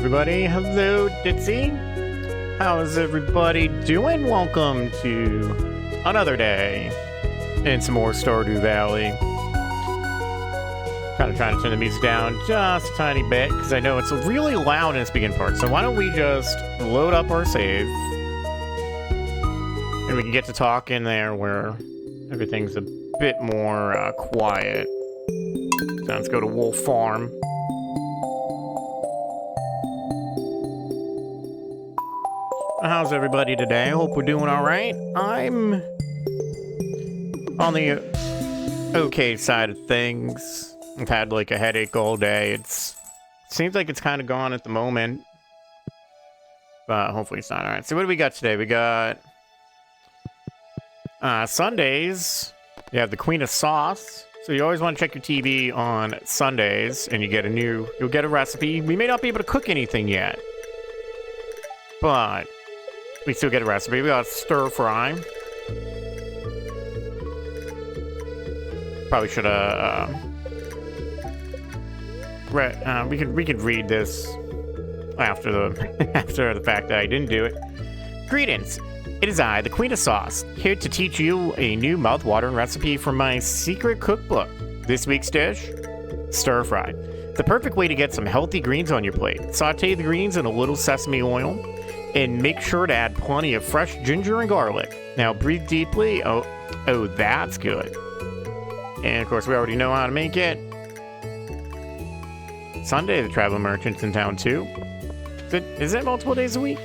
everybody. Hello, Ditzy. How's everybody doing? Welcome to another day and some more Stardew Valley. Kind of trying to turn the music down just a tiny bit because I know it's really loud in its beginning part. So why don't we just load up our save and we can get to talk in there where everything's a bit more quiet. So let's go to Wolf Farm. How's everybody today? I hope we're doing all right. I'm on the okay side of things. I've had like a headache all day. It seems like it's kind of gone at the moment, but hopefully it's not. All right. So what do we got today? We got Sundays. You have the Queen of Sauce. So you always want to check your TV on Sundays, and you'll get a recipe. We may not be able to cook anything yet, but we still get a recipe. We got stir fry. Probably should have. We could read this after the fact that I didn't do it. Greetings. It is I, the Queen of Sauce, here to teach you a new mouth-watering recipe from my secret cookbook. This week's dish: stir fry. The perfect way to get some healthy greens on your plate. Sauté the greens in a little sesame oil. And make sure to add plenty of fresh ginger and garlic. Now breathe deeply. Oh, that's good. And of course, we already know how to make it. Sunday, the travel merchant's in town too. Is it multiple days a week?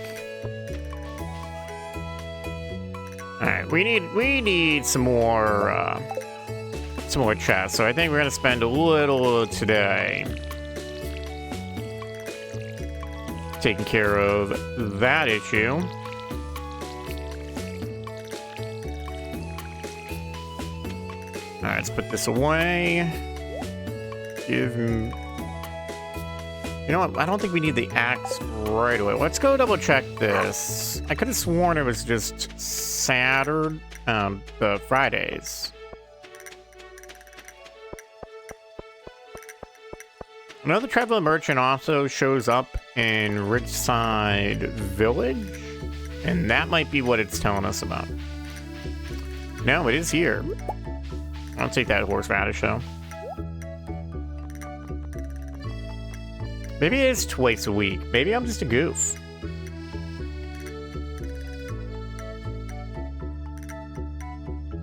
All right, we need some more chests. So I think we're gonna spend a little today taking care of that issue. Alright, let's put this away. You know what? I don't think we need the axe right away. Let's go double check this. I could have sworn it was just Saturday, the Fridays. Another traveling merchant also shows up in Ridgeside Village, and that might be what it's telling us about. No, it is here. I'll take that horseradish, though. Maybe it is twice a week. Maybe I'm just a goof.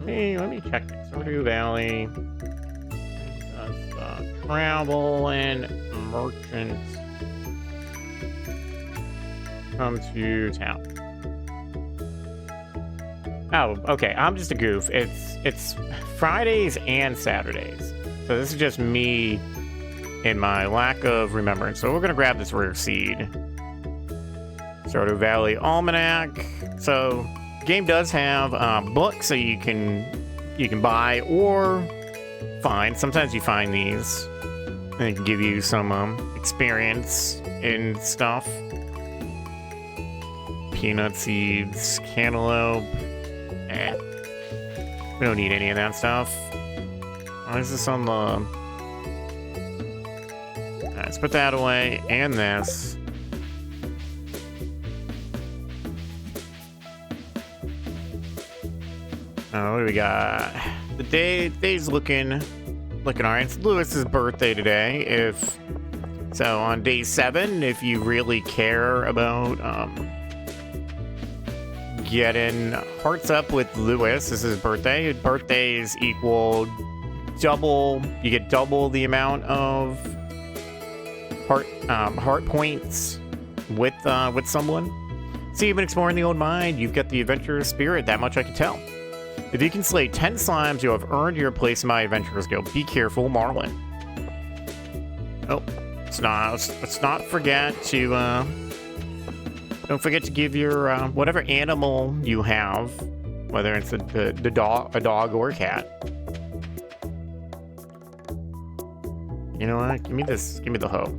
Let me check this. Stardew Valley. Travel and merchants come to town. Oh, okay. I'm just a goof. It's Fridays and Saturdays. So this is just me and my lack of remembrance. So we're gonna grab this rare seed. Stardew Valley Almanac. So the game does have books that you can buy or find. Sometimes you find these. They can give you some experience in stuff. Peanut seeds, cantaloupe. We don't need any of that stuff. Why is this on the... Alright, let's put that away, and this. What do we got? The day's looking alright. It's Lewis's birthday today. So on day 7, if you really care about getting hearts up with Lewis, this is his birthday. Birthdays equal double. You get double the amount of heart points with someone. So you've been exploring the old mine. You've got the adventurous spirit. That much I can tell. If you can slay 10 slimes, you have earned your place in my Adventurers Guild. Be careful, Marlin. Oh, let's not forget to, don't forget to give your, whatever animal you have, whether it's a dog or a cat. You know what? Give me the hoe.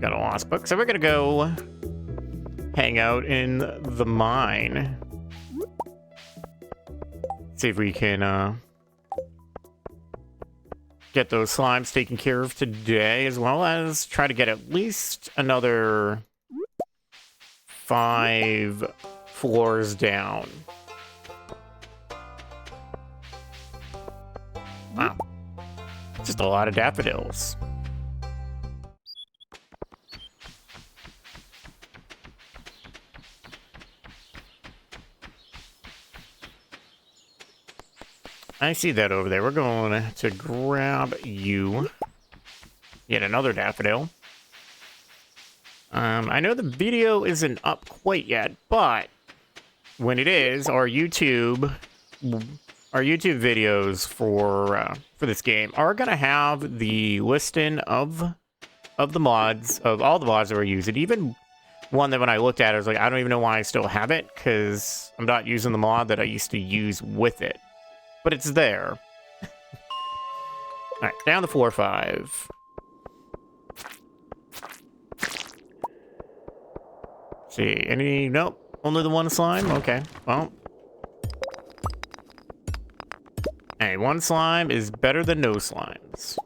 Got a lost book, so we're gonna go hang out in the mine. See if we can get those slimes taken care of today, as well as try to get at least another 5 floors down. Wow. Just a lot of daffodils. I see that over there. We're going to grab you. Yet another daffodil. I know the video isn't up quite yet, but when it is, our YouTube videos for this game are gonna have the listing of the mods, of all the mods that we're using. Even one that when I looked at it, I was like, I don't even know why I still have it, because I'm not using the mod that I used to use with it. But it's there. Alright, down to 4 or 5. See, any... Nope, only the one slime? Okay, well. Hey, one slime is better than no slimes.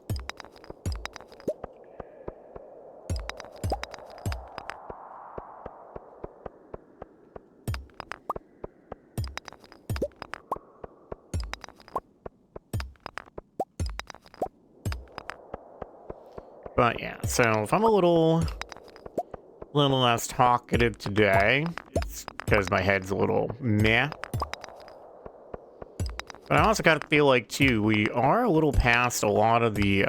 But yeah, so if I'm a little less talkative today, it's because my head's a little meh. But I also kind of feel like, too, we are a little past a lot of the,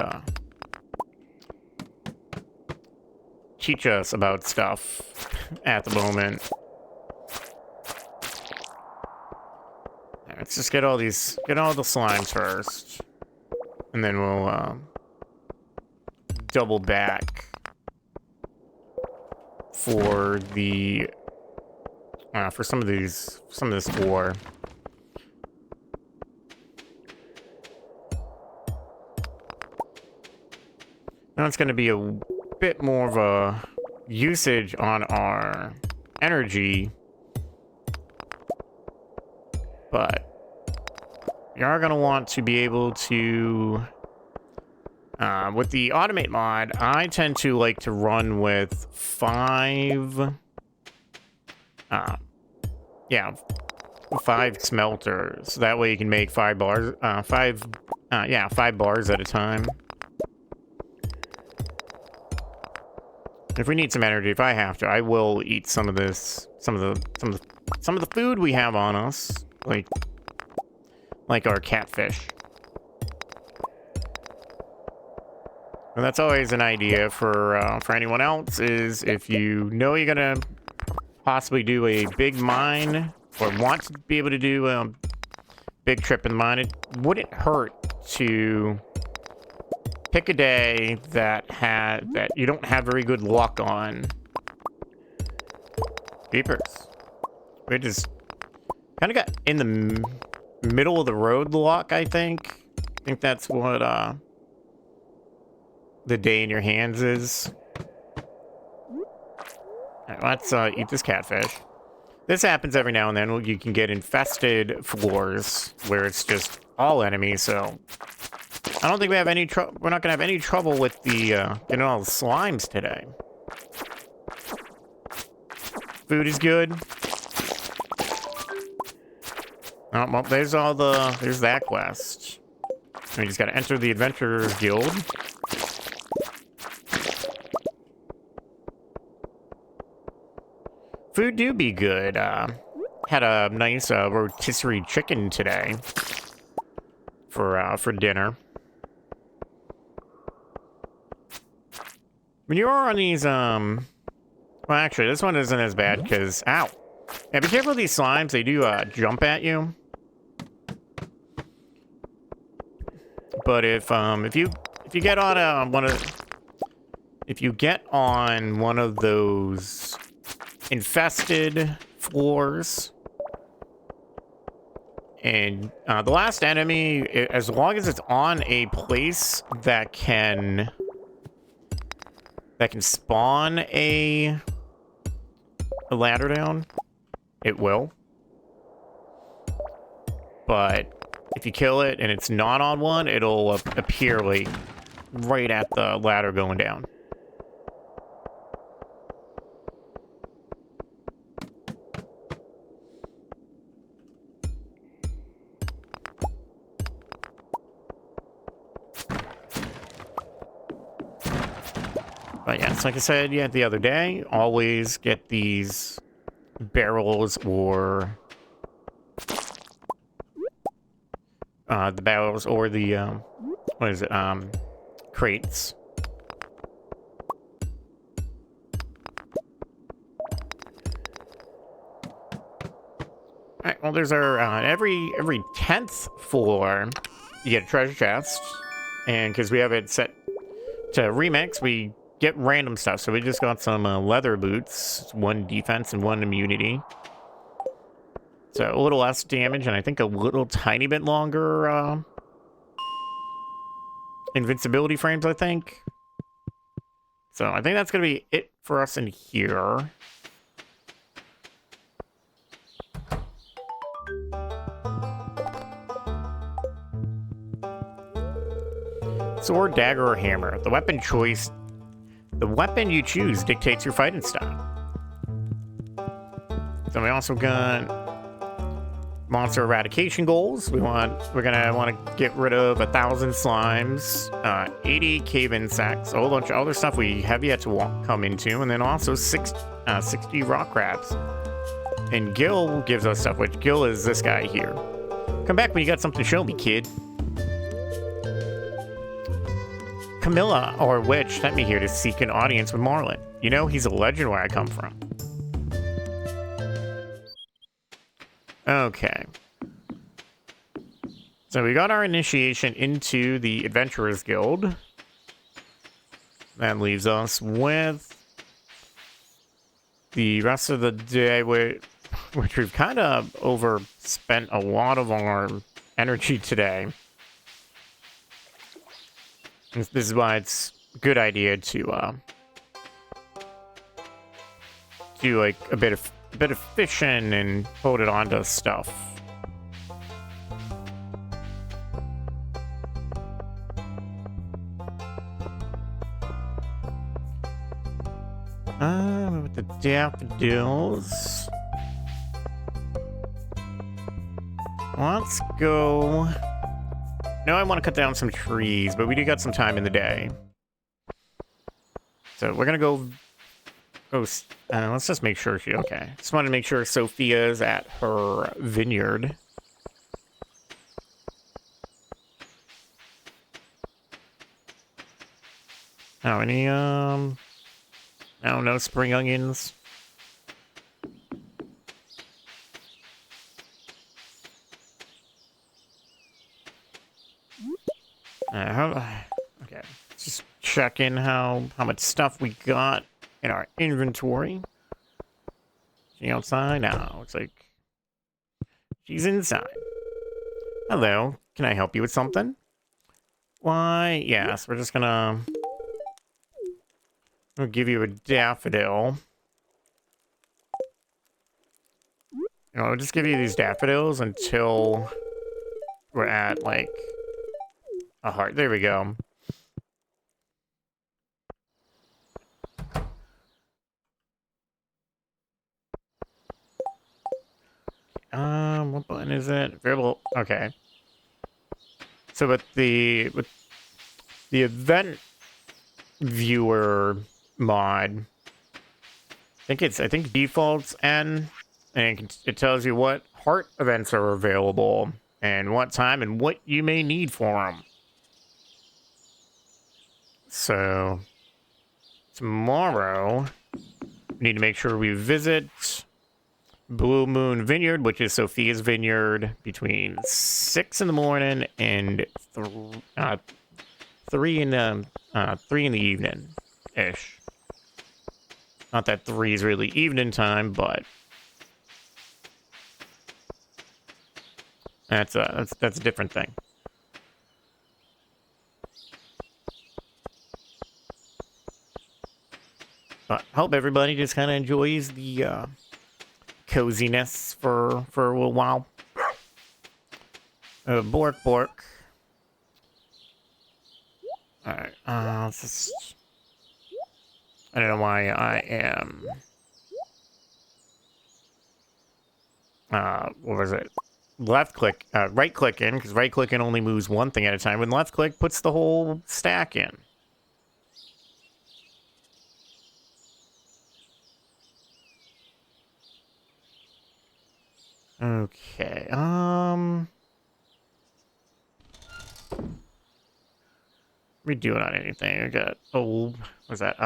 teach us about stuff at the moment. Let's just get all the slimes first. And then we'll, double back for the, for some of this ore. Now it's going to be a bit more of a usage on our energy, but you are going to want to be able to, with the automate mod, I tend to like to run with 5 smelters. That way you can make 5 bars, 5 bars at a time. If we need some energy, if I have to, I will eat some of this, some of the food we have on us, like our catfish. And that's always an idea for anyone else, is if you know you're gonna possibly do a big mine or want to be able to do a big trip in the mine, it wouldn't hurt to pick a day that you don't have very good luck on. Beepers. We just kind of got in the middle of the road luck, I think. I think that's what the day in your hands is. Alright, let's eat this catfish. This happens every now and then. You can get infested floors where it's just all enemies, so I don't think we have any trouble. We're not gonna have any trouble with the getting all the slimes today. Food is good. Oh, well, there's that quest. We just gotta enter the Adventurers Guild. Food do be good. Had a nice rotisserie chicken today for dinner. When you are on these, well, actually, this one isn't as bad, because, ow. Yeah, be careful of these slimes, they do, jump at you. But if you get on, if you get on one of those infested floors, and, the last enemy, as long as it's on a place that can spawn a ladder down, it will. But if you kill it and it's not on one, it'll appear like right at the ladder going down. But yes, like I said, yeah, the other day, always get these barrels or the barrels or the what is it? Crates. All right, well, there's our every 10th floor, you get a treasure chest, and because we have it set to remix, we get random stuff. So we just got some leather boots, 1 defense and 1 immunity. So a little less damage, and I think a little tiny bit longer invincibility frames, I think. So I think that's going to be it for us in here. Sword, dagger, or hammer. The weapon you choose dictates your fighting style. So we also got monster eradication goals. We're gonna want to get rid of 1,000 slimes, 80 cave insects, a whole bunch of other stuff we have yet to come into, and then also 60 rock crabs. And Gil gives us stuff, which Gil is this guy here. Come back when you got something to show me, kid. Camilla, or Witch, sent me here to seek an audience with Marlin. You know, he's a legend where I come from. Okay. So we got our initiation into the Adventurers Guild. That leaves us with the rest of the day, which we've kind of overspent a lot of our energy today. This is why it's a good idea to do like a bit of fishing and hold it onto stuff. With the daffodils. Let's go. No, I want to cut down some trees, but we do got some time in the day. So we're gonna go. Let's just make sure she. Okay, just want to make sure Sophia's at her vineyard. Oh, any no spring onions. Okay, just checking how much stuff we got in our inventory. She outside? No, looks like she's inside. Hello, can I help you with something? Why, yes, we're just gonna I'll give you a daffodil. I'll just give you these daffodils until we're at, like, a heart. There we go. What button is it? Variable. Okay. So with the event viewer mod, I think defaults N, and it tells you what heart events are available and what time and what you may need for them. So tomorrow we need to make sure we visit Blue Moon Vineyard, which is Sophia's vineyard, between 6 in the morning and 3 in the evening ish. Not that 3 is really evening time, but that's a different thing. But I hope everybody just kind of enjoys the coziness for a little while. Bork, bork. Alright, let's just... I don't know why I am... what was it? Left click, right click in, because right clicking only moves one thing at a time, when left click puts the whole stack in. Okay, we doing on anything? I got, oh, what's that?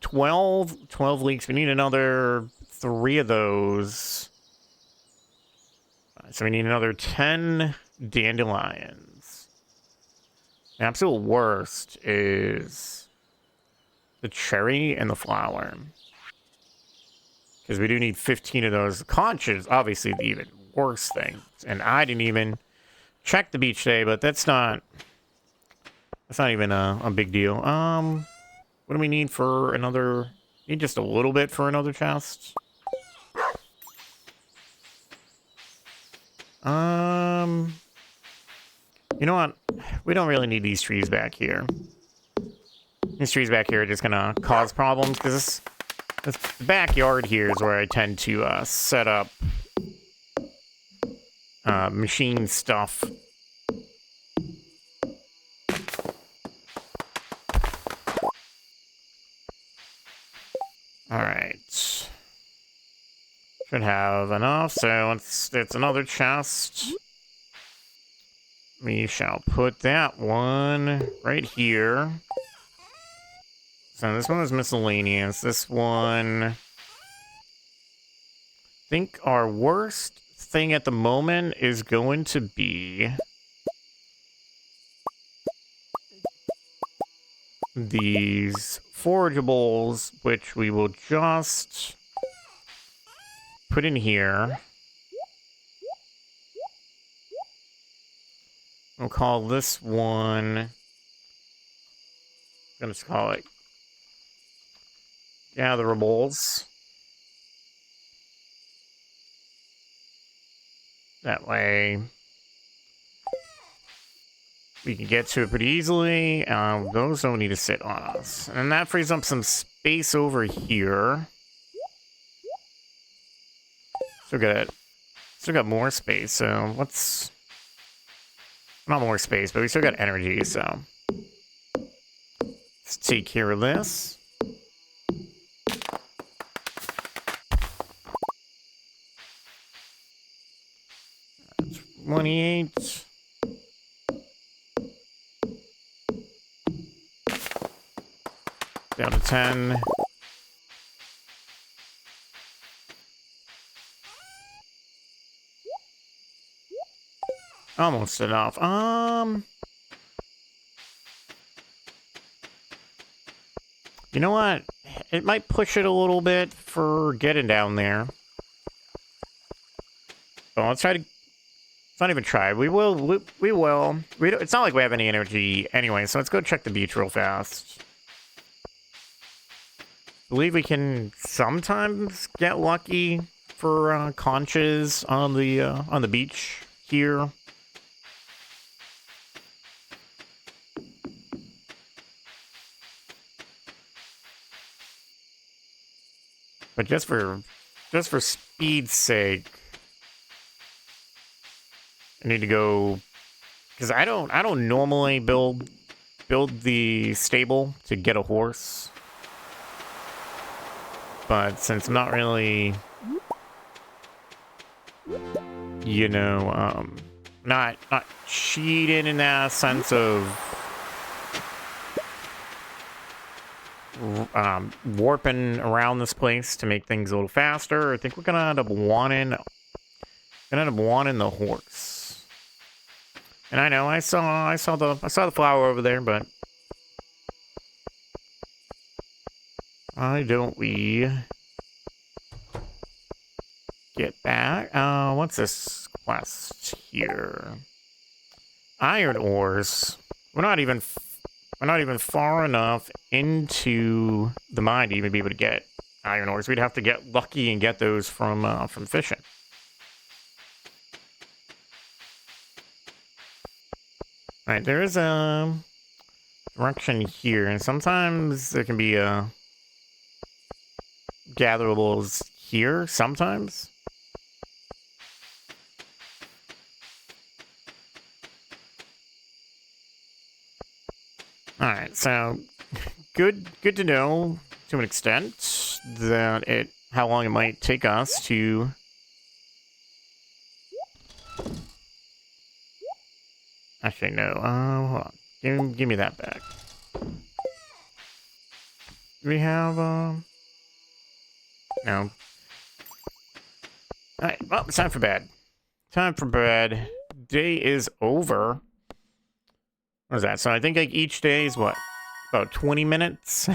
12 leeks. We need another 3 of those. So we need another 10 dandelions. The absolute worst is the cherry and the flower. Because we do need 15 of those. The conch is obviously the even worse thing. And I didn't even check the beach today, but that's not even a big deal. What do we need for another? Need just a little bit for another chest. You know what? We don't really need these trees back here. These trees back here are just gonna cause problems because this backyard here is where I tend to set up machine stuff. Alright. Should have enough, so it's another chest. We shall put that one right here. So this one is miscellaneous. This one... I think our worst thing at the moment is going to be... these forageables, which we will just put in here. We'll call this one... I'm gonna just call it Gatherables. That way we can get to it pretty easily. Those don't need to sit on us. And that frees up some space over here. Still got more space, so let's... Not more space, but we still got energy, so... Let's take care of this. That's 28. Down to 10. Almost enough. You know what? It might push it a little bit for getting down there. Well, let's try to... Let's not even try. We will. We will. It's not like we have any energy anyway, so let's go check the beach real fast. I believe we can sometimes get lucky for conches on the beach here. But just for speed's sake, I need to go, because I don't normally build the stable to get a horse. But since I'm not really, you know, not cheating in that sense of warping around this place to make things a little faster, I think we're gonna end up wanting the horse. And I know I saw the flower over there, but why don't we get back? What's this quest here? Iron ores. We're not even far enough into the mine to even be able to get iron ores. We'd have to get lucky and get those from fishing. Alright, there is a direction here, and sometimes there can be gatherables here, sometimes. Alright, so good to know to an extent that how long it might take us to actually no. Hold on. Give me that back. Do we have no. Alright, well, it's time for bed. Time for bed. Day is over. What is that? So I think like each day is what? About 20 minutes?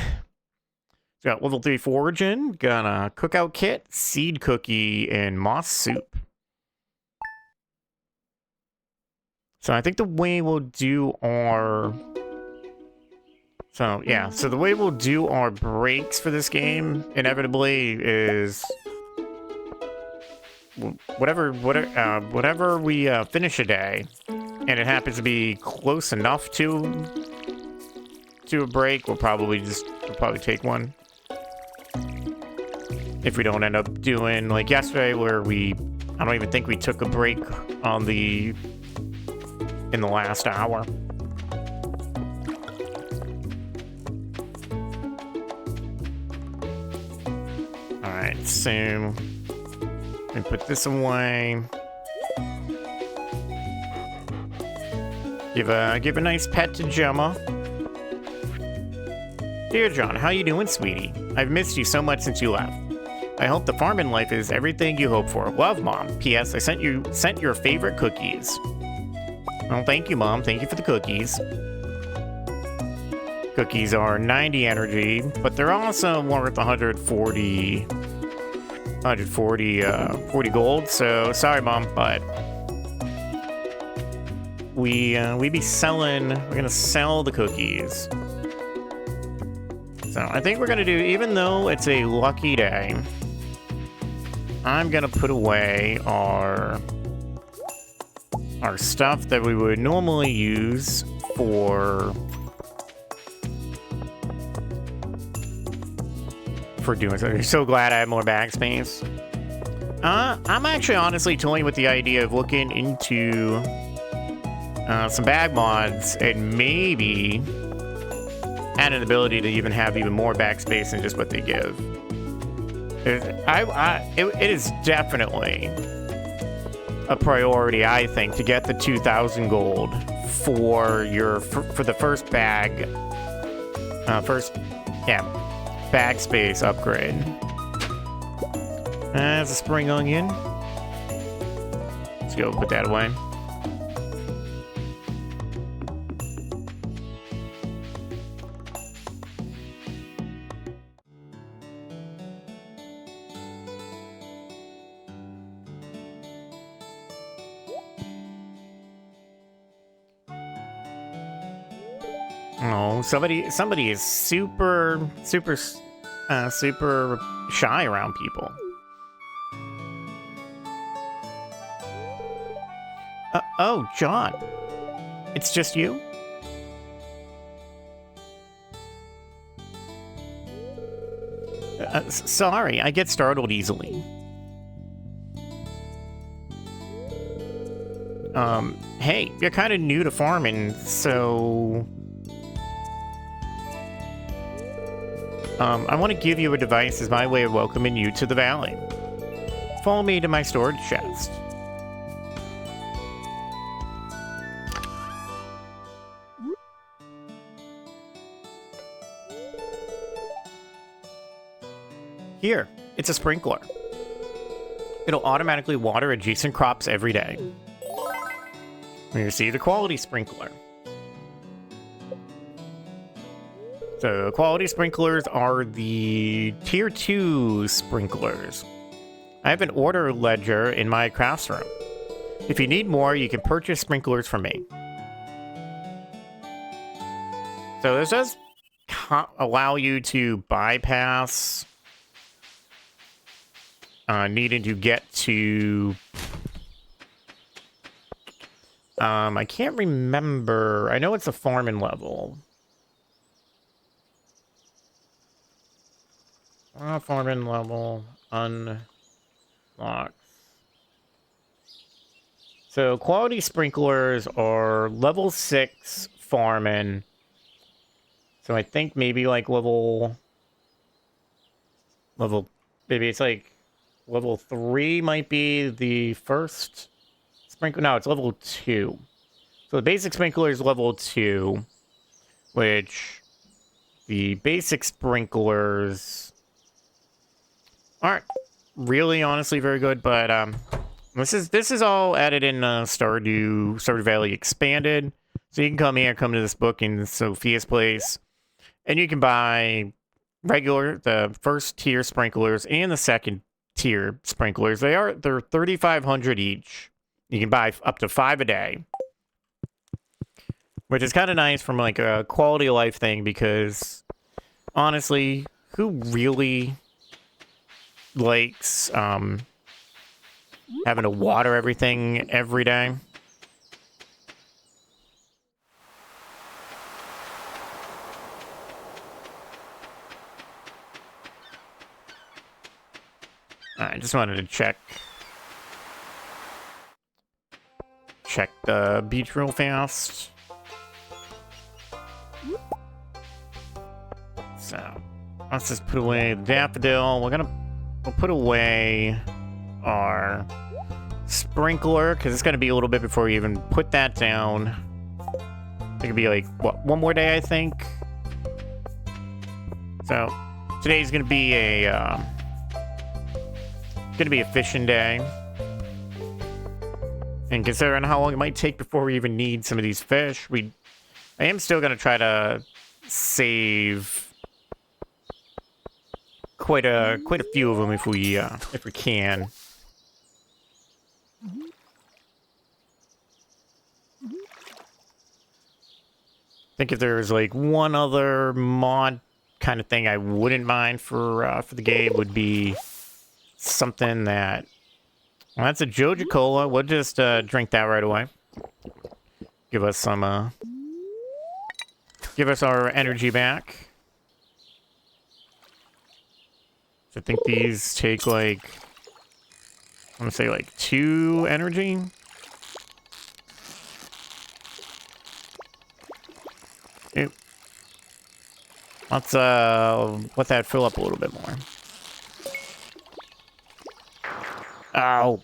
Got level 3 foraging, got a cookout kit, seed cookie, and moss soup. So I think the way we'll do our... So, yeah. So the way we'll do our breaks for this game, inevitably, is... Whatever we finish a day, and it happens to be close enough to a break, we'll probably take one. If we don't end up doing, like yesterday, where I don't even think we took a break in the last hour. Alright, so and put this away. Give a nice pet to Gemma. Dear John, how you doing, sweetie? I've missed you so much since you left. I hope the farming life is everything you hope for. Love, Mom. P.S. I sent your favorite cookies. Well, thank you, Mom. Thank you for the cookies. Cookies are 90 energy, but they're also worth 40 gold. So sorry, Mom, but we be selling. We're gonna sell the cookies. So I think we're gonna do, even though it's a lucky day, I'm gonna put away our stuff that we would normally use for doing so. I'm so glad I have more bag space. I'm actually honestly toying with the idea of looking into some bag mods and maybe add an ability to even have even more bag space than just what they give. It is definitely a priority, I think, to get the 2,000 gold for the first bag, bag space upgrade. That's a spring onion. Let's go put that away. Oh, somebody is super shy around people. Oh, John. It's just you? Sorry, I get startled easily. Hey, you're kind of new to farming, so... I want to give you a device as my way of welcoming you to the valley. Follow me to my storage chest. Here, it's a sprinkler. It'll automatically water adjacent crops every day. You see the quality sprinkler. So, quality sprinklers are the Tier 2 sprinklers. I have an order ledger in my crafts room. If you need more, you can purchase sprinklers from me. So this does allow you to bypass needing to get to I can't remember. I know it's a farming level. Farming level unlocks. So quality sprinklers are level 6 farming. So I think maybe like level, maybe it's like level 3 might be the first sprinkler. No, it's level 2. So the basic sprinkler is level 2, which the basic sprinklers aren't really honestly very good, but this is all added in Stardew Valley Expanded. So you can come here, come to this book in Sophia's place, and you can buy the first tier sprinklers and the second tier sprinklers. They're 3,500 each. You can buy up to 5 a day, which is kind of nice from like a quality of life thing, because honestly, who really likes having to water everything every day? I just wanted to check the beach real fast. So let's just put away the daffodil. We'll put away our sprinkler, because it's going to be a little bit before we even put that down. It could be like, what, one more day, I think? So today's going to be a fishing day. And considering how long it might take before we even need some of these fish, I am still going to try to save quite a few of them if we can. I think if there's like one other mod kind of thing I wouldn't mind for the game, would be something that, well, that's a Joja Cola. We'll just drink that right away. Give us some give us our energy back. So I think these take like, I want to say like 2 energy. Ew. Let's let that fill up a little bit more. Oh.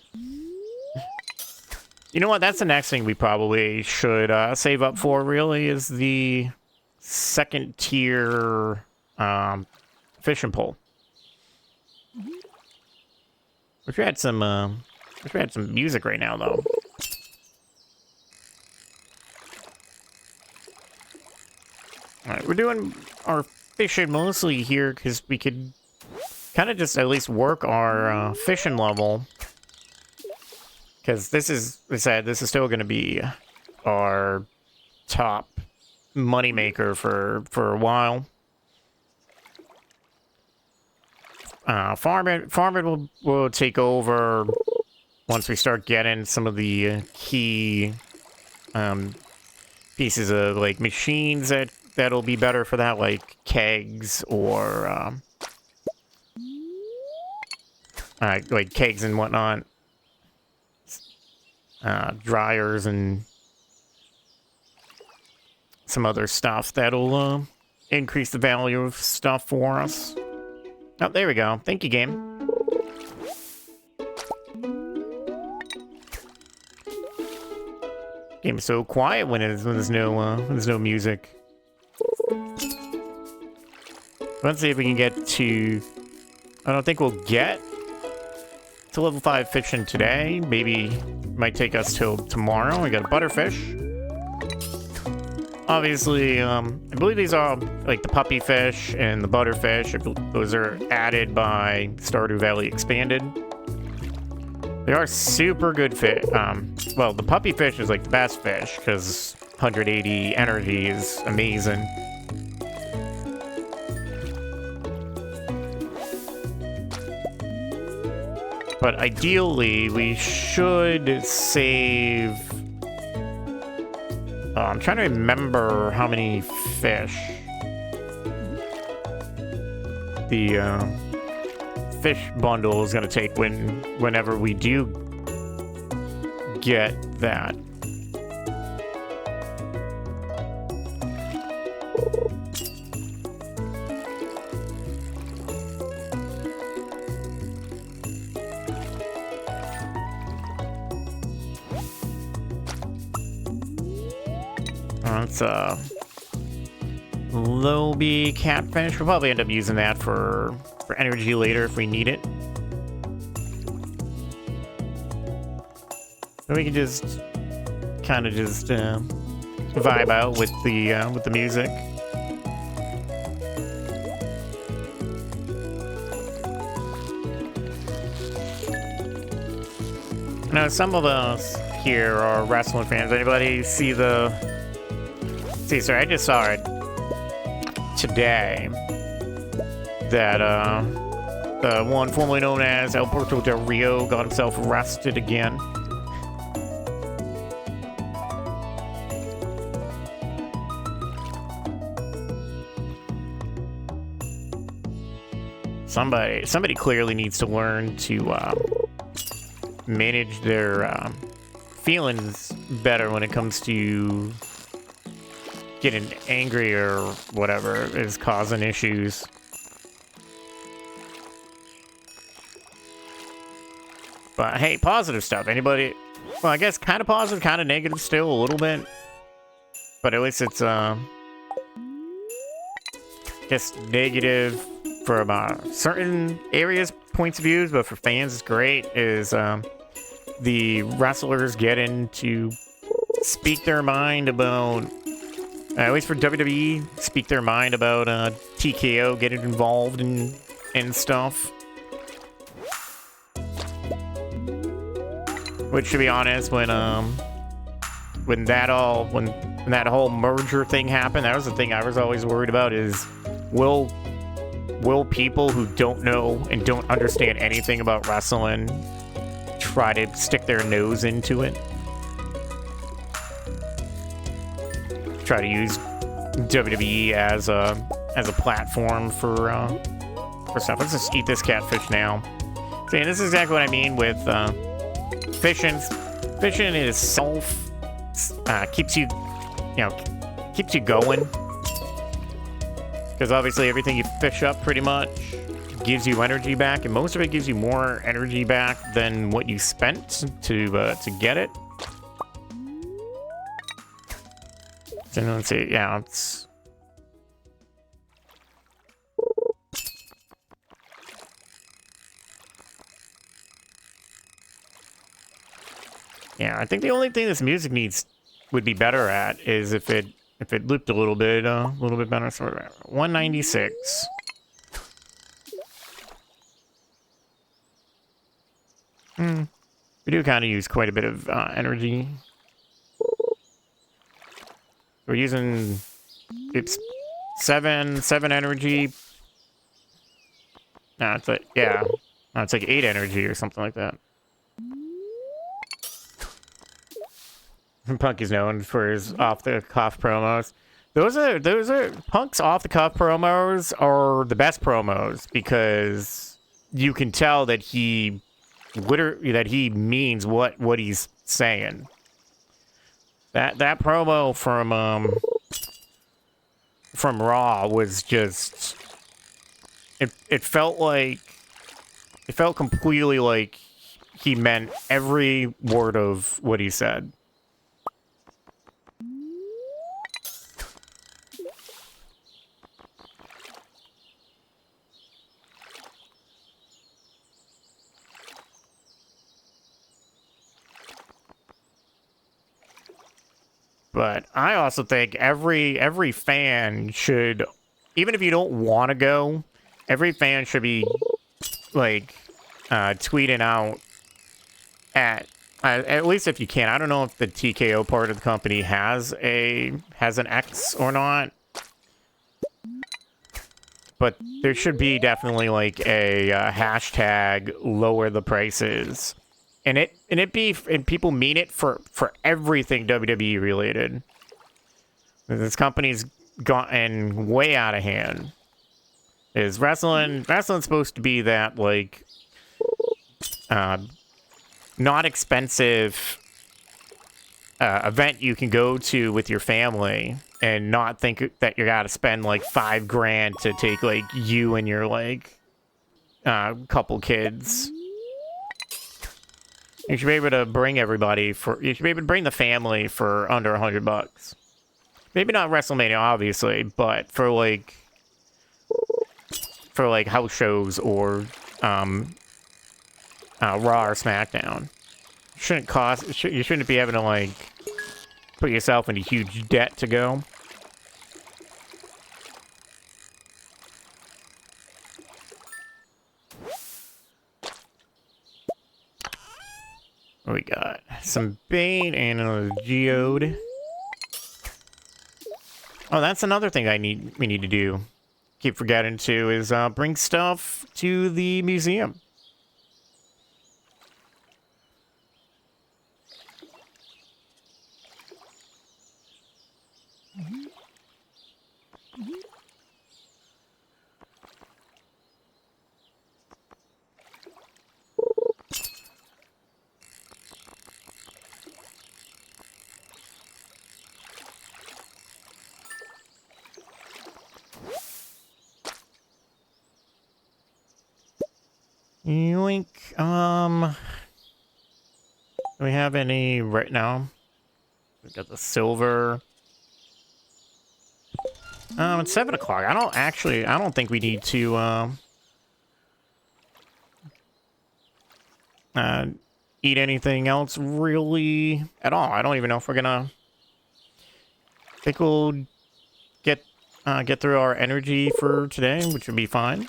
You know what? That's the next thing we probably should save up for, really, is the second tier fishing pole. Wish we had some music right now, though. Alright, we're doing our fishing mostly here because we could kind of just at least work our fishing level. Because this is still going to be our top moneymaker for a while. Farming will take over once we start getting some of the key pieces of like machines that'll be better for that, like kegs or like kegs and whatnot. Dryers and some other stuff that'll increase the value of stuff for us. Oh, there we go. Thank you, game. Game's so quiet when there's no music. Let's see if we can get to. I don't think we'll get to level 5 fishing today. Maybe might take us till tomorrow. We got a butterfish. Obviously, I believe these are like the puppy fish and the butterfish. Those are added by Stardew Valley Expanded. They are super good fish. Well, the puppy fish is like the best fish because 180 energy is amazing. But ideally, we should save I'm trying to remember how many fish the fish bundle is going to take whenever we do get that. It's Lobby catfish. We'll probably end up using that for energy later if we need it. So we can just kind of just vibe out with the music. Now, some of us here are wrestling fans. Anybody see the... See, sorry, I just saw it today that the one formerly known as Alberto Del Rio got himself arrested again. Somebody clearly needs to learn to manage their feelings better when it comes to getting angry or whatever is causing issues. But hey, positive stuff. Anybody? Well, I guess kind of positive, kind of negative still, a little bit. But at least it's, I guess, negative from certain areas, points of views, but for fans it's great, is the wrestlers getting to speak their mind about, at least for WWE, speak their mind about TKO getting involved in stuff. Which, to be honest, when that whole merger thing happened, that was the thing I was always worried about, is will people who don't know and don't understand anything about wrestling try to stick their nose into it? Try to use WWE as a platform for stuff. Let's just eat this catfish now. See, and this is exactly what I mean with fishing. Fishing is keeps you going. Because obviously everything you fish up pretty much gives you energy back, and most of it gives you more energy back than what you spent to get it. So let's see, yeah, it's... Yeah, I think the only thing this music would be better at is if it looped a little bit better. Sort of 196. We do kind of use quite a bit of energy. We're using, it's seven energy. No, it's like, yeah, no, it's like 8 energy or something like that. Punk is known for his off-the-cuff promos. Those are Punk's off-the-cuff promos are the best promos, because you can tell that he means what he's saying. That promo from Raw was just, it felt completely like he meant every word of what he said. But I also think every fan should, even if you don't want to go, every fan should be like tweeting out at least if you can. I don't know if the TKO part of the company has an X or not, but there should be definitely like a hashtag lower the prices. And people mean it for everything WWE related. This company's gotten way out of hand. Is wrestling's supposed to be that, like, not expensive event you can go to with your family and not think that you gotta spend like $5,000 to take like you and your like couple kids. You should be able to bring everybody you should be able to bring the family for under $100. Maybe not WrestleMania, obviously, but for like house shows or Raw or SmackDown. Shouldn't cost. You shouldn't be having to like put yourself into huge debt to go. We got some bait and a geode. Oh, that's another thing we need to do. Keep forgetting to is bring stuff to the museum. Yoink. Do we have any right now? We got the silver. It's 7 o'clock. I don't think we need to, eat anything else really at all. I don't even know if we're gonna... I think we'll get through our energy for today, which would be fine.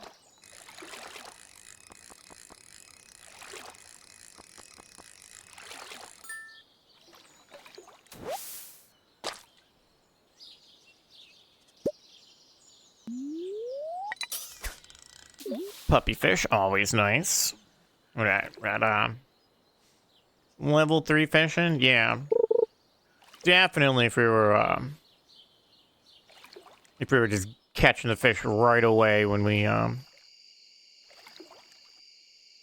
Puppy fish, always nice. Right, level 3 fishing? Yeah. Definitely if we were just catching the fish right away when we,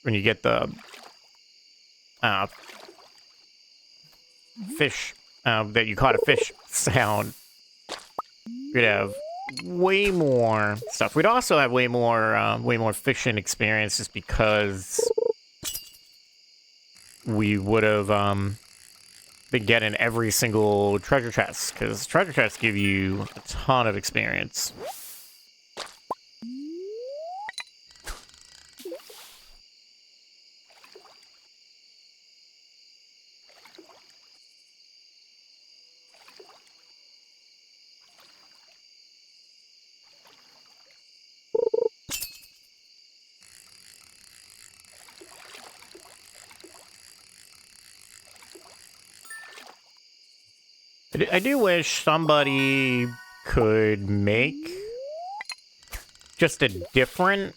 when you get the, fish, that you caught a fish sound, we'd have way more stuff. We'd also have way more fishing experience just because we would have been getting every single treasure chest, because treasure chests give you a ton of experience. I do wish somebody could make just a different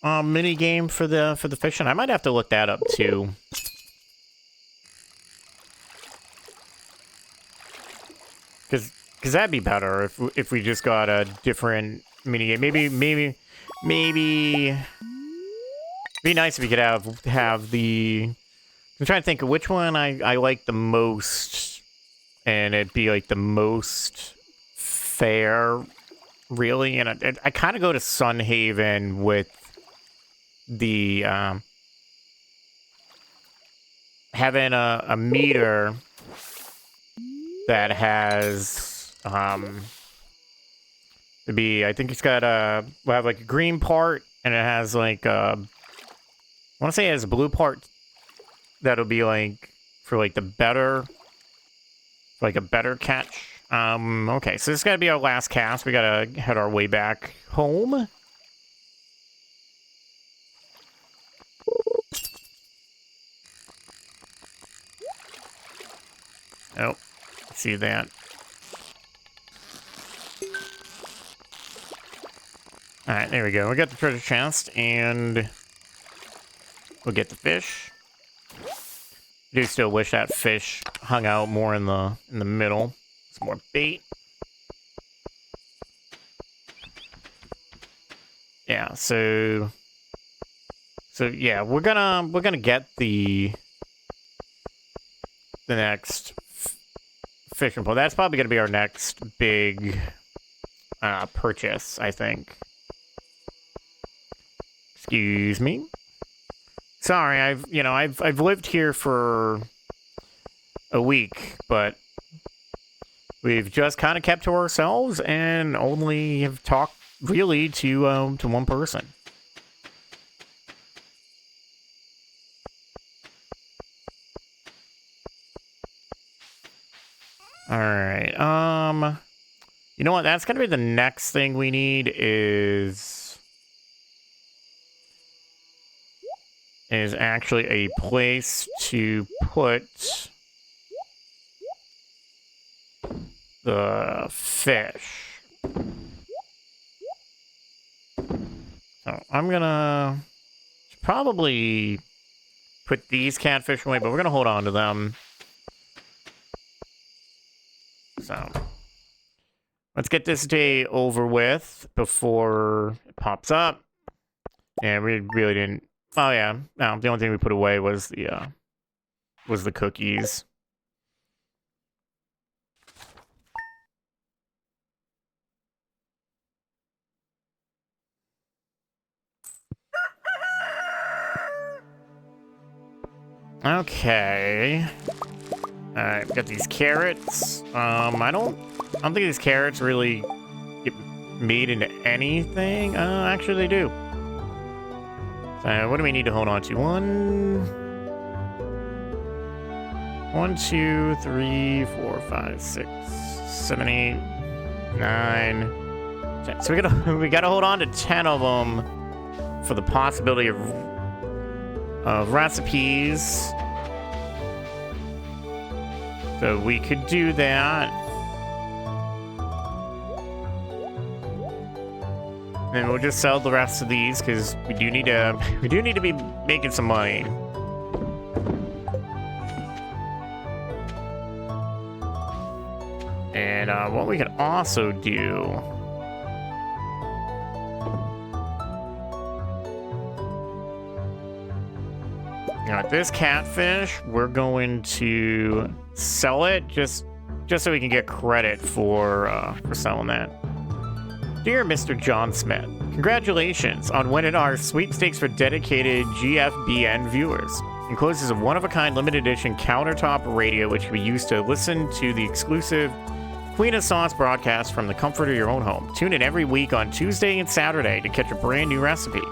mini game for the fishing. I might have to look that up too. Cause that'd be better if we just got a different mini game. Maybe be nice if we could have the... I'm trying to think of which one I like the most, and it'd be like the most fair, really. And I kind of go to Sunhaven with the having a meter that has to be. I think it's got we'll have like a green part, and it has like I want to say it has a blue part. That'll be like for like the better, like a better catch. Okay, so this gotta be our last cast. We gotta head our way back home. Oh, see that. Alright, there we go. We got the treasure chest, and we'll get the fish. I do still wish that fish hung out more in the middle. Some more bait. Yeah, so yeah, we're gonna get the next fishing pole. That's probably gonna be our next big purchase, I think. Excuse me. Sorry, I've lived here for a week, but we've just kind of kept to ourselves and only have talked really to one person. All right. You know what? That's gonna be the next thing we need is actually a place to put the fish. So I'm gonna probably put these catfish away, but we're gonna hold on to them. So let's get this day over with before it pops up. And we really didn't. Oh yeah, no. The only thing we put away was the cookies. Okay. Alright, we got these carrots. I don't think these carrots really get made into anything. Actually they do. So what do we need to hold on to? 1, 2, 3, 4, 5, 6, 7, 8, 9, 10. So we gotta hold on to 10 of them for the possibility of recipes. So we could do that. And we'll just sell the rest of these because we do need to be making some money. And what we can also do. Now, this catfish, we're going to sell it just so we can get credit for selling that. Dear Mr. John Smith, congratulations on winning our sweepstakes for dedicated GFBN viewers. Encloses a one-of-a-kind limited edition countertop radio which can be used to listen to the exclusive Queen of Sauce broadcast from the comfort of your own home. Tune in every week on Tuesday and Saturday to catch a brand new recipe.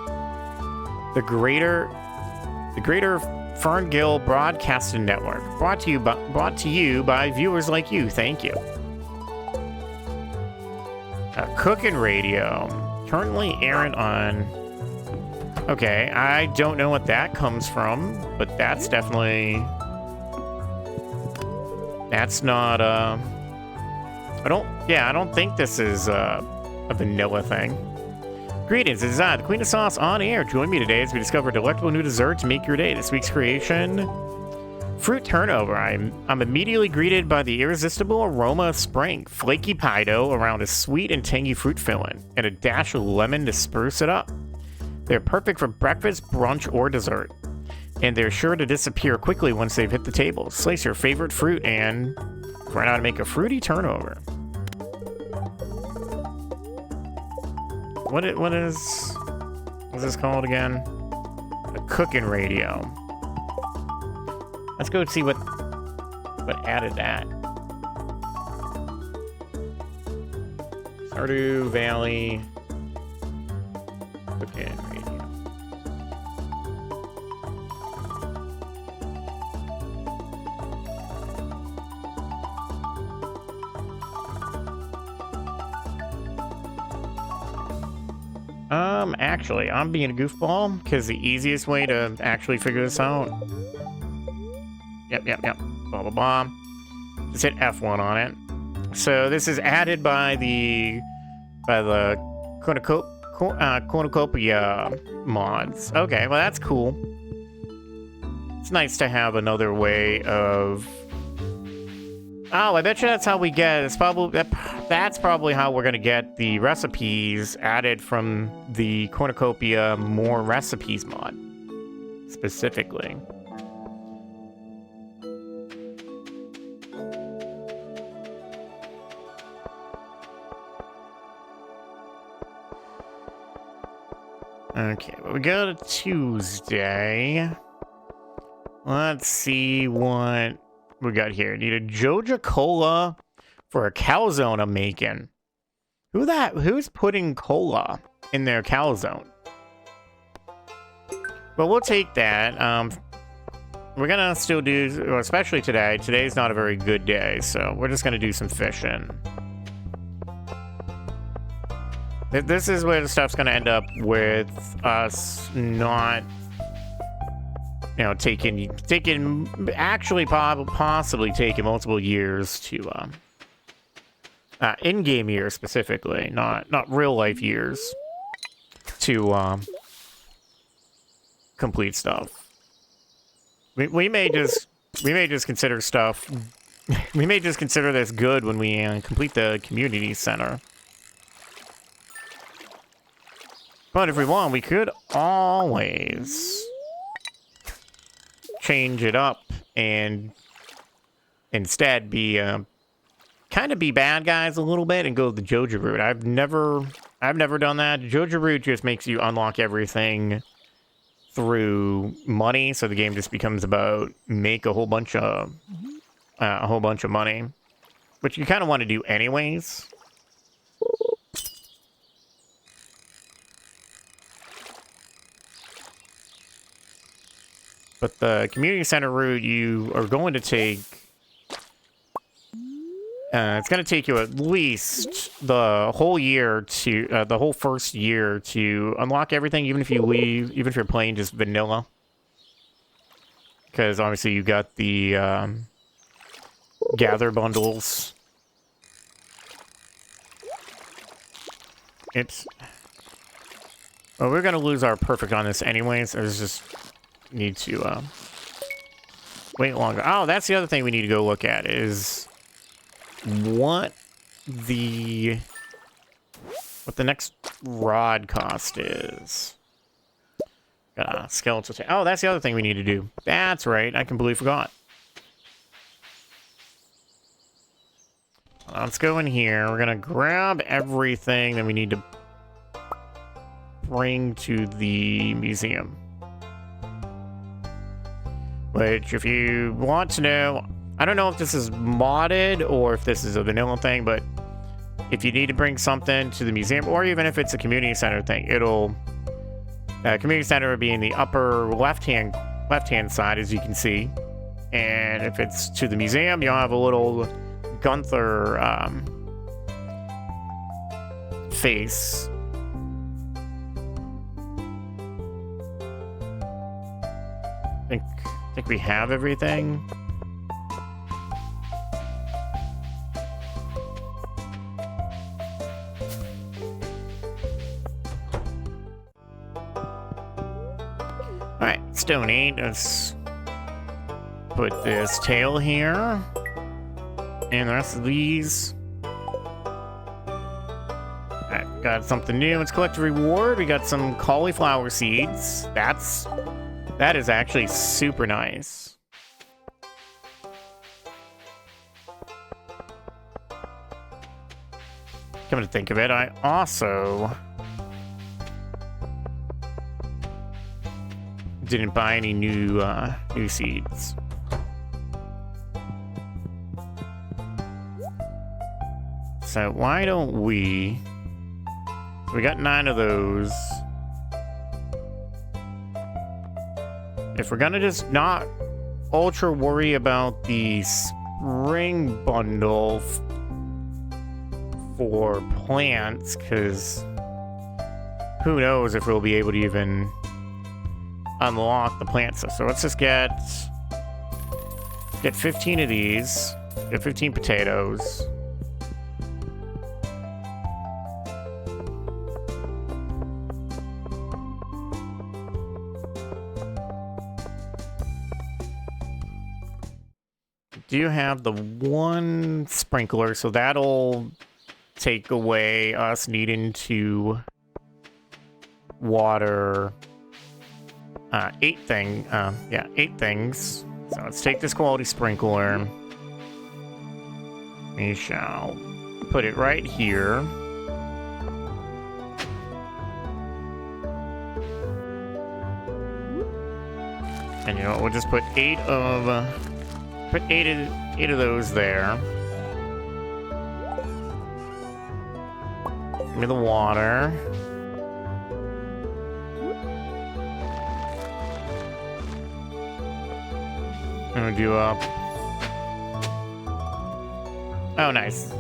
The Greater Ferngill Broadcasting Network, brought to you by viewers like you. Thank you. A cooking radio, currently airing on. Okay, I don't know what that comes from, but that's definitely. That's not. I don't think this is a vanilla thing. Greetings, it is I, the Queen of Sauce, on air. Join me today as we discover a delectable new dessert to make your day. This week's creation, fruit turnover. I'm immediately greeted by the irresistible aroma of spring. Flaky pie dough around a sweet and tangy fruit filling, and a dash of lemon to spruce it up. They're perfect for breakfast, brunch, or dessert. And they're sure to disappear quickly once they've hit the table. Slice your favorite fruit and learn how to make a fruity turnover. What is this called again? A cooking radio. Let's go see what added that. Stardew Valley cooking radio. Actually, I'm being a goofball, because the easiest way to actually figure this out... Yep. Blah, blah, blah. Just hit F1 on it. So this is added by the Cournucopia mods. Okay, well that's cool. It's nice to have another way of... Oh, I bet you that's how we get... That's probably how we're going to get the recipes added from the Cournucopia More Recipes mod. Specifically. Okay, well, we go to Tuesday. Let's see what we got here. Need a Joja Cola for a calzone I'm making. Who's putting cola in their calzone? But we'll take that. We're gonna still do, well, especially today. Today's not a very good day, so we're just gonna do some fishing. This is where the stuff's gonna end up with us not, you know, possibly taking multiple years to, in-game years specifically, not real life years to, complete stuff. We may just consider stuff, we may just consider this good when we complete the community center. But if we want, we could always change it up and instead be kind of be bad guys a little bit and go the Joja route. I've never done that. Joja route just makes you unlock everything through money, so the game just becomes about make a whole bunch of money, which you kind of want to do anyways. But the community center route you are going to take, it's going to take you at least the whole year to, the whole first year to unlock everything, even if you leave, even if you're playing just vanilla. Because obviously you got the gather bundles. Well, we're going to lose our perfect on this anyways. There's just... need to wait longer. Oh, that's the other thing we need to go look at is what the next rod cost is. Got a skeletal tank. Oh, that's the other thing we need to do. That's right. I completely forgot. Let's go in here. We're gonna grab everything that we need to bring to the museum. Which, if you want to know, I don't know if this is modded or if this is a vanilla thing, but if you need to bring something to the museum, or even if it's a community center thing, it'll... community center would be in the upper left-hand side, as you can see. And if it's to the museum, you'll have a little Gunther face. I think we have everything. Alright, let's donate. Let's put this tail here. And the rest of these. Alright, got something new. Let's collect a reward. We got some cauliflower seeds. That is actually super nice. Come to think of it, I also didn't buy any new seeds. So why don't we got 9 of those. If we're gonna just not ultra worry about the spring bundle for plants, because who knows if we'll be able to even unlock the plant stuff. So let's just get 15 of these, get 15 potatoes. do have the one sprinkler, so that'll take away us needing to water 8 things. So let's take this quality sprinkler. We shall put it right here. And you know what, we'll just put 8 of those there. Give me the water. I'm gonna do up. Oh, nice.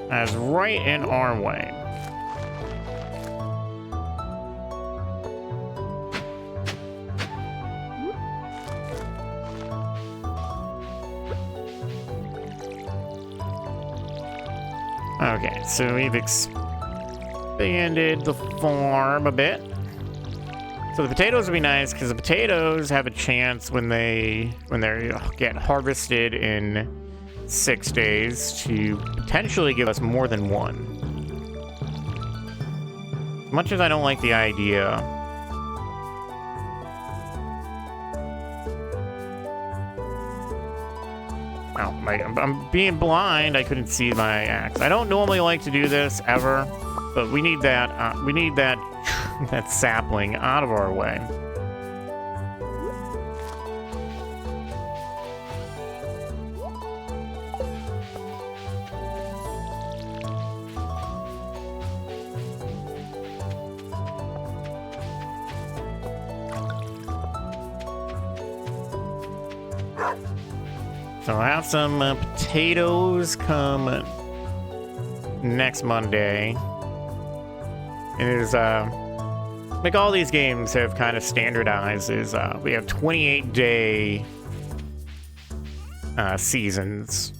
That's right in our way. Okay, so we've expanded the farm a bit. So the potatoes would be nice because the potatoes have a chance when they get harvested in 6 days to potentially give us more than one. As much as I don't like the idea, oh, I'm being blind. I couldn't see my axe. I don't normally like to do this ever, but we need that. We need that that sapling out of our way. So I'll have some potatoes come next Monday. And there's like all these games have kind of standardized is we have 28-day seasons.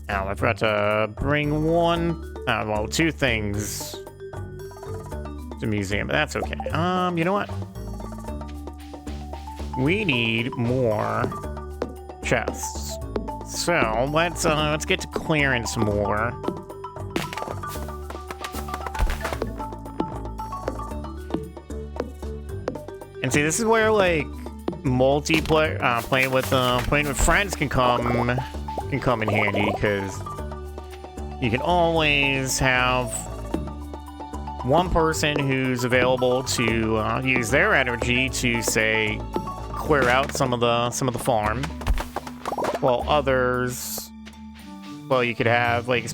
Now I forgot to bring two things to the museum, but that's okay. You know what? We need more chests. So let's get to clearing some more. And see, this is where like multiplayer playing with friends can come in handy, because you can always have one person who's available to use their energy to, say, clear out some of the farm, while others, well, you could have like,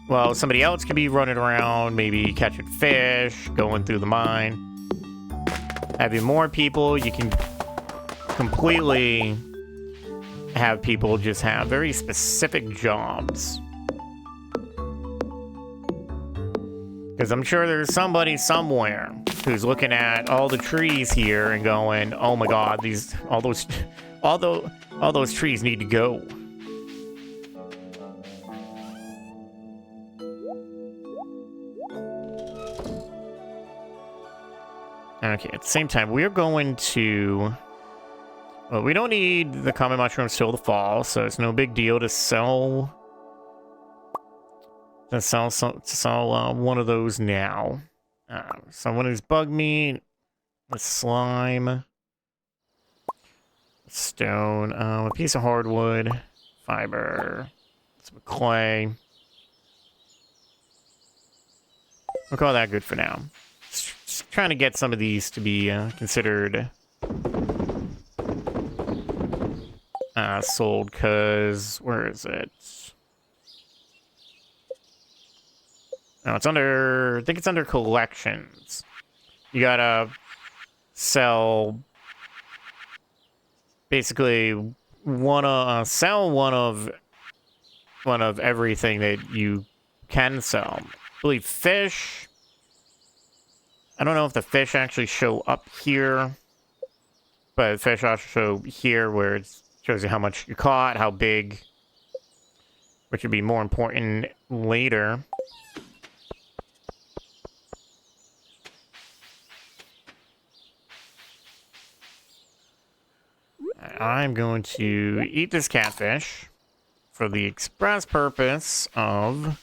well, somebody else could be running around, maybe catching fish, going through the mine. Having more people, you can completely have people just have very specific jobs. Because I'm sure there's somebody somewhere who's looking at all the trees here and going, "Oh my God, all those trees need to go." Okay, at the same time, we're going to... Well, we don't need the common mushrooms till the fall, so it's no big deal to sell... one of those now. So one is bug meat, the slime, stone, a piece of hardwood, fiber, some clay. We'll call that good for now. Just trying to get some of these to be considered sold, because where is it? No, it's under, I think it's under collections. You gotta sell, basically, sell one of everything that you can sell. I believe fish. I don't know if the fish actually show up here, but fish also show here where it shows you how much you caught, how big, which would be more important later. I'm going to eat this catfish for the express purpose of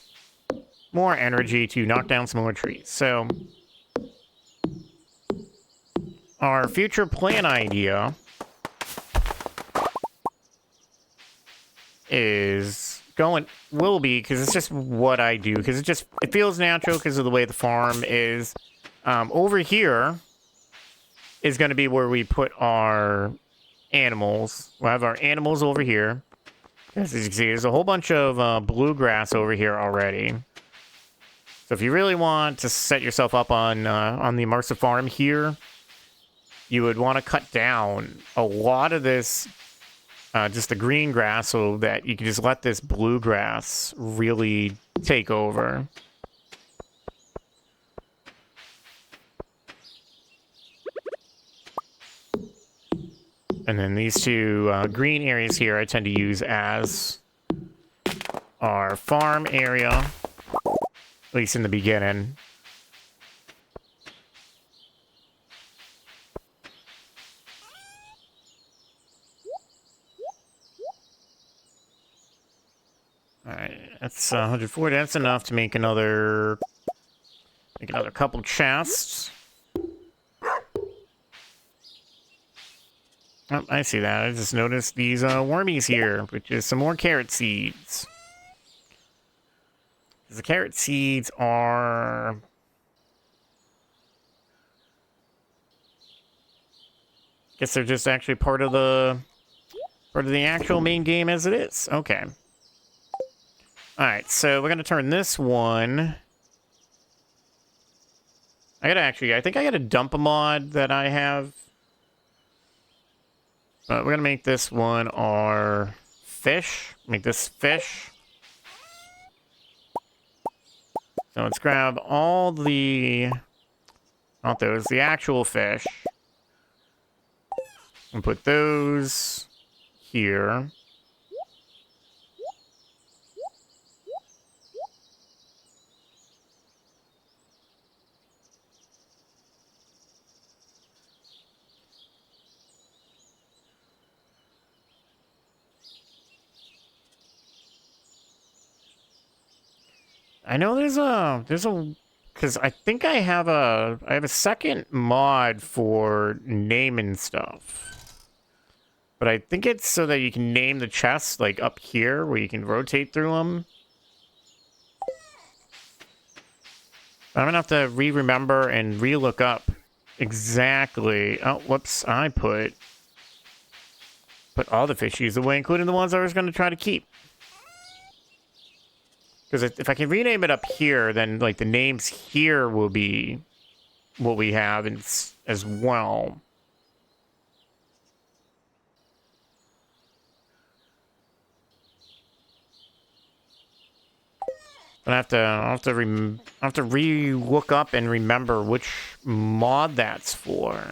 more energy to knock down some more trees. So, our future plan idea will be, because it's just what I do, because it feels natural because of the way the farm is. Over here is going to be where we put our animals. We'll have our animals over here. As you can see, there's a whole bunch of bluegrass over here already. So if you really want to set yourself up on the immersive farm here, you would want to cut down a lot of this, just the green grass, so that you can just let this bluegrass really take over. And then these two green areas here I tend to use as our farm area, at least in the beginning. Alright, that's 140. That's enough to make another couple chests. Oh, I see that. I just noticed these wormies here, which is some more carrot seeds. The carrot seeds are... guess they're just actually part of the actual main game as it is. Okay. Alright, so we're gonna turn this one... I think I gotta dump a mod that I have. We're gonna make this one our fish. Make this fish. So let's grab all the... not those, the actual fish. And put those here. I know there's a, because I think I have a second mod for naming stuff. But I think it's so that you can name the chests, like, up here, where you can rotate through them. I'm gonna have to remember and look up exactly... oh, whoops, I put all the fishies away, including the ones I was gonna try to keep. Because if I can rename it up here, then, like, the names here will be what we have as well. But I'll have to re-look up and remember which mod that's for.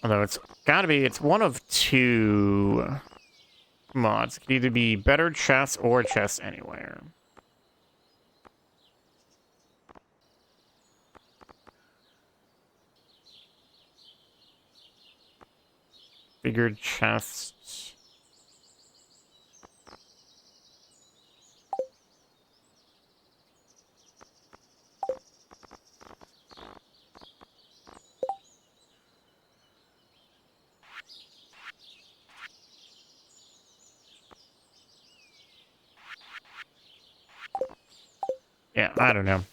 Although it's one of two mods. It could either be better chests or chests anywhere. Bigger chests. Yeah, I don't know.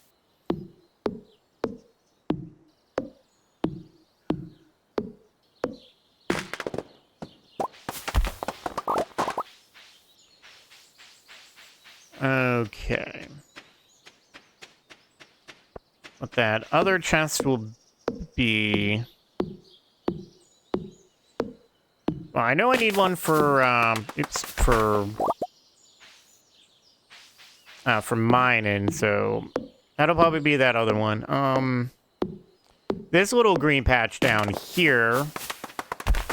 Okay. What that other chest will be... well, I know I need one for, for mining, so that'll probably be that other one. This little green patch down here,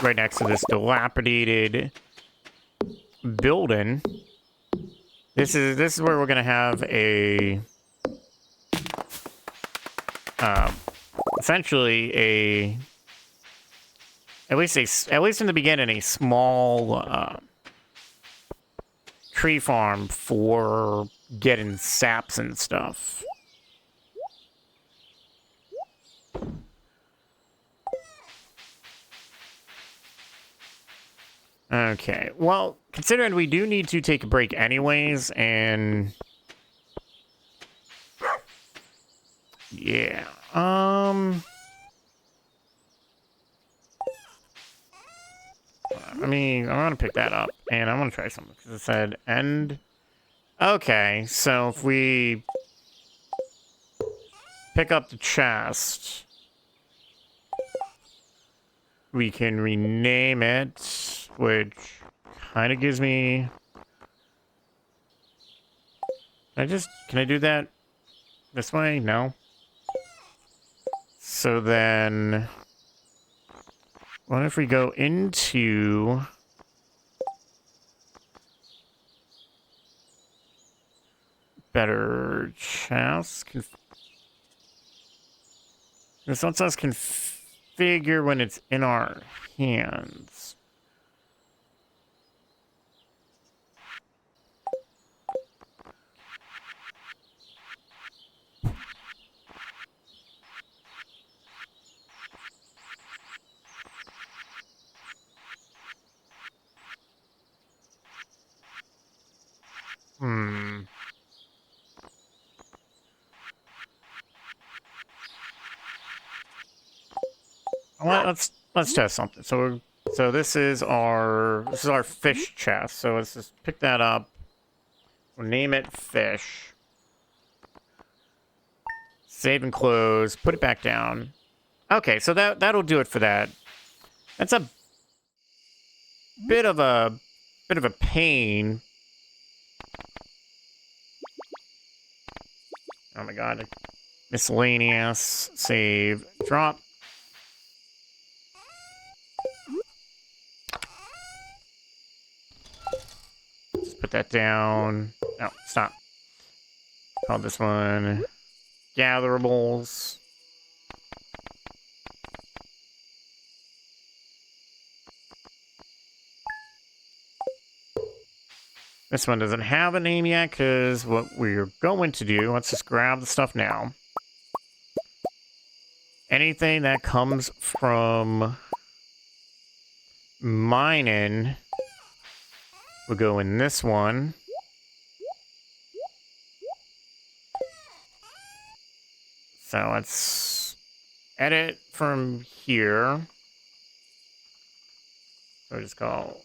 right next to this dilapidated building, This is where we're gonna have a essentially at least in the beginning a small tree farm for getting saps and stuff. Okay, well, considering we do need to take a break anyways, and yeah, I mean, I'm gonna pick that up, and I'm gonna try something, because it said end. Okay, so if we pick up the chest, we can rename it, which kind of gives me... Can I do that this way? No. So then, what if we go into... better chest? This lets us configure when it's in our hands. Let's test something. So this is our fish chest. So let's just pick that up. We'll name it fish. Save and close. Put it back down. Okay, so that'll do it for that. That's a bit of a pain. Oh my god. Miscellaneous. Save. Drop. Just put that down. No, stop. Call this one Gatherables. This one doesn't have a name yet, because what we're going to do, let's just grab the stuff now. Anything that comes from mining will go in this one. So let's edit from here. So just call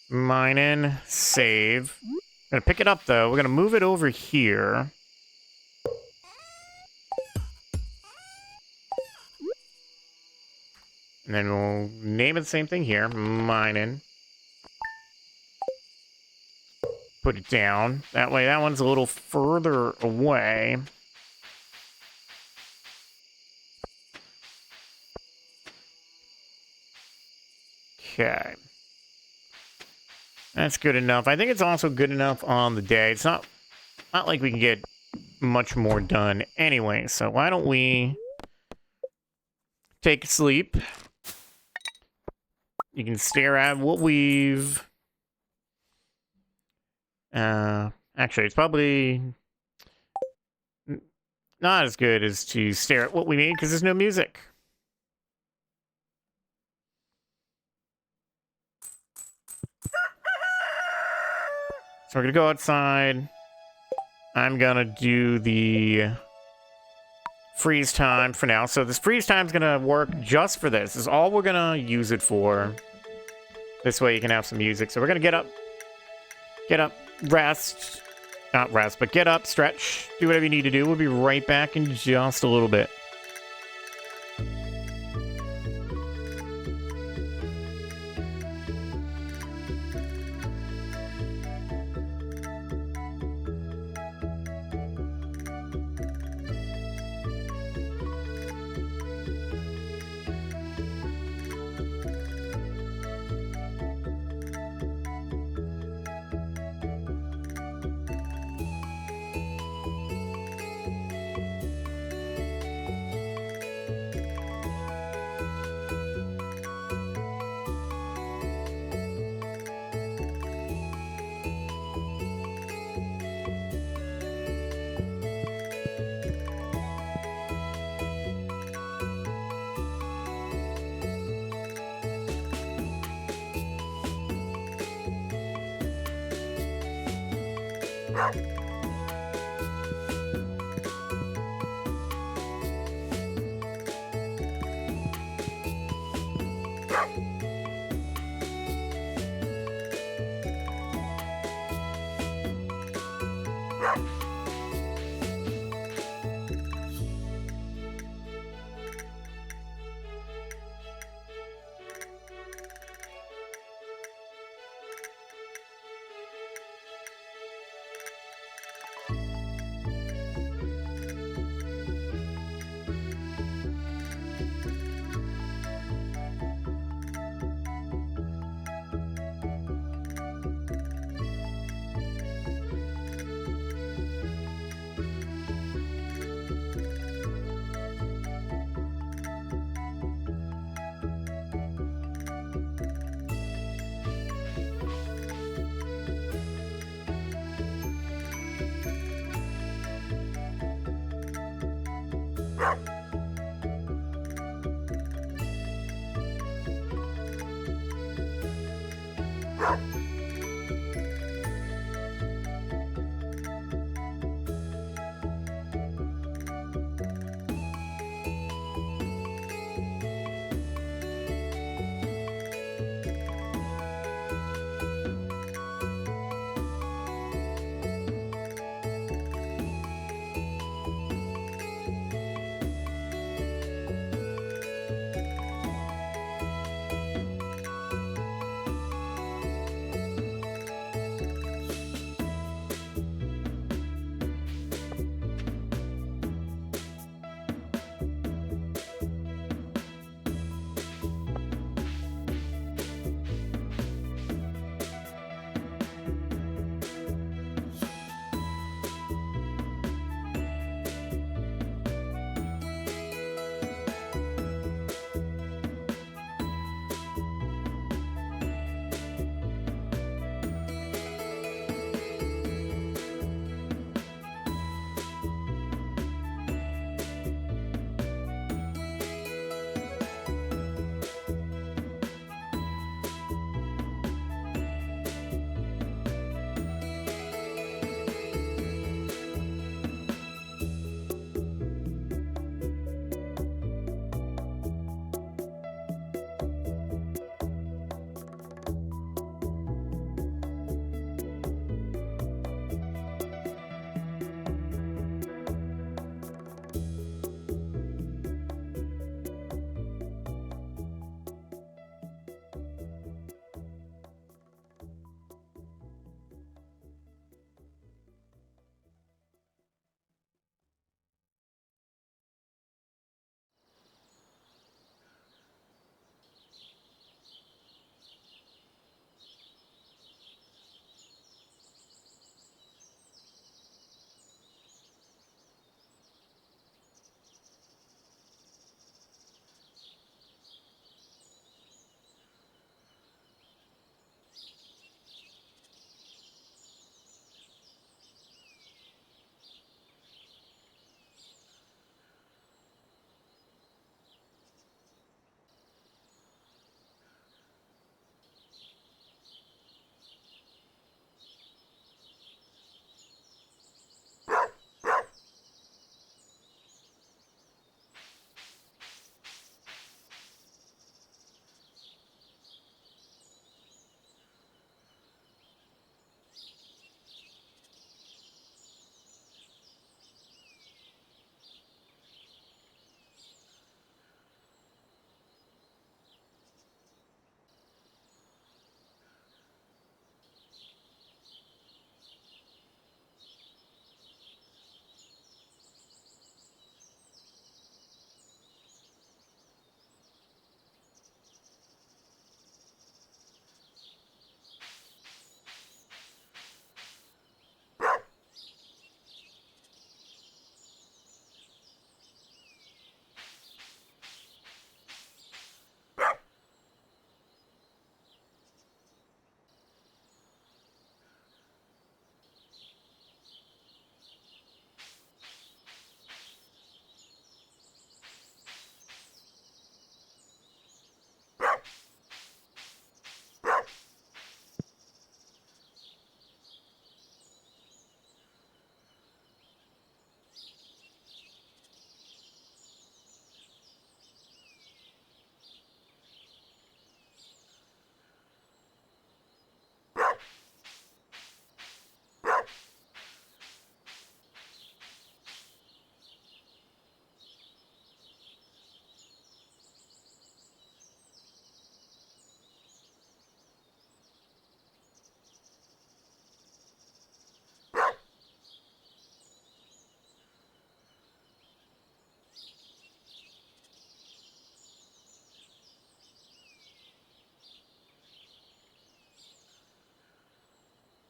mining, save. I'm gonna pick it up though. We're gonna move it over here. And then we'll name it the same thing here, mining. Put it down. That way that one's a little further away. Okay. That's good enough. I think it's also good enough on the day. It's not like we can get much more done anyway. So why don't we take a sleep? You can stare at what we've... actually, it's probably not as good as to stare at what we made because there's no music. So we're gonna go outside. I'm gonna do the freeze time for now. So this freeze time is gonna work just for this. This is all we're gonna use it for. This way you can have some music. So we're gonna get up, rest, not rest, but get up, stretch, do whatever you need to do. We'll be right back in just a little bit.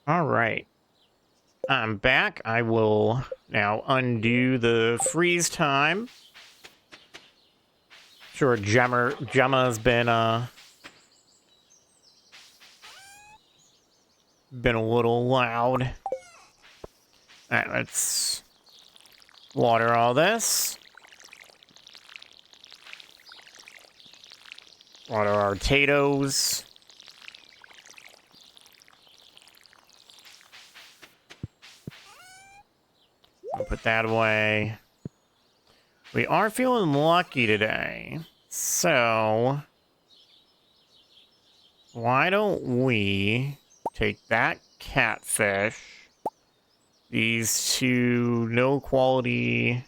All right. I'm back. I will now undo the freeze time. Sure, Gemma's been a little loud. All right, let's water all this. Water our potatoes. I'll put that away. We are feeling lucky today. So, why don't we take that catfish, these two no quality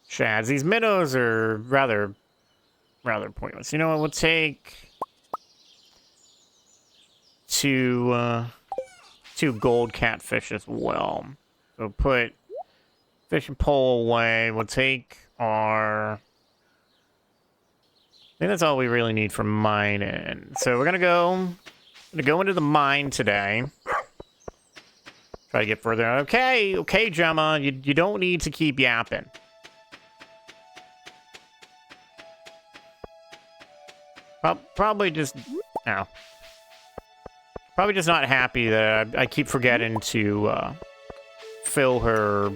shads. These minnows are rather pointless. You know what? We'll take two gold catfish as well. So put fishing pole away. We'll take our... I think that's all we really need for mining. So we're gonna go into the mine today. Try to get further. Okay, Gemma, you don't need to keep yapping. Probably just not happy that I keep forgetting to fill her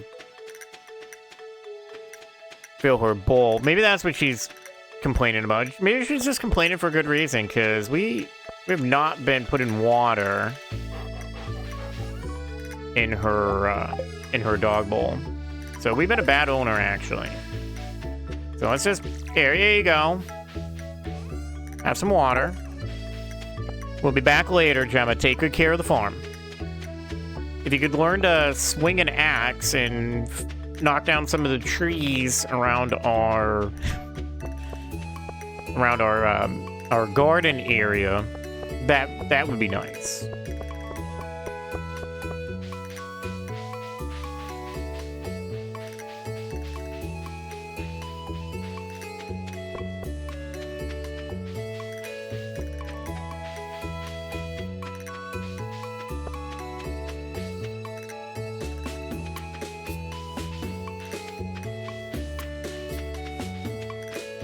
bowl. Maybe that's what she's complaining about. Maybe she's just complaining for a good reason, because we have not been putting water in her dog bowl. So we've been a bad owner, actually. So let's just... Here you go. Have some water. We'll be back later, Gemma. Take good care of the farm. If you could learn to swing an axe and knock down some of the trees around our garden area, that would be nice.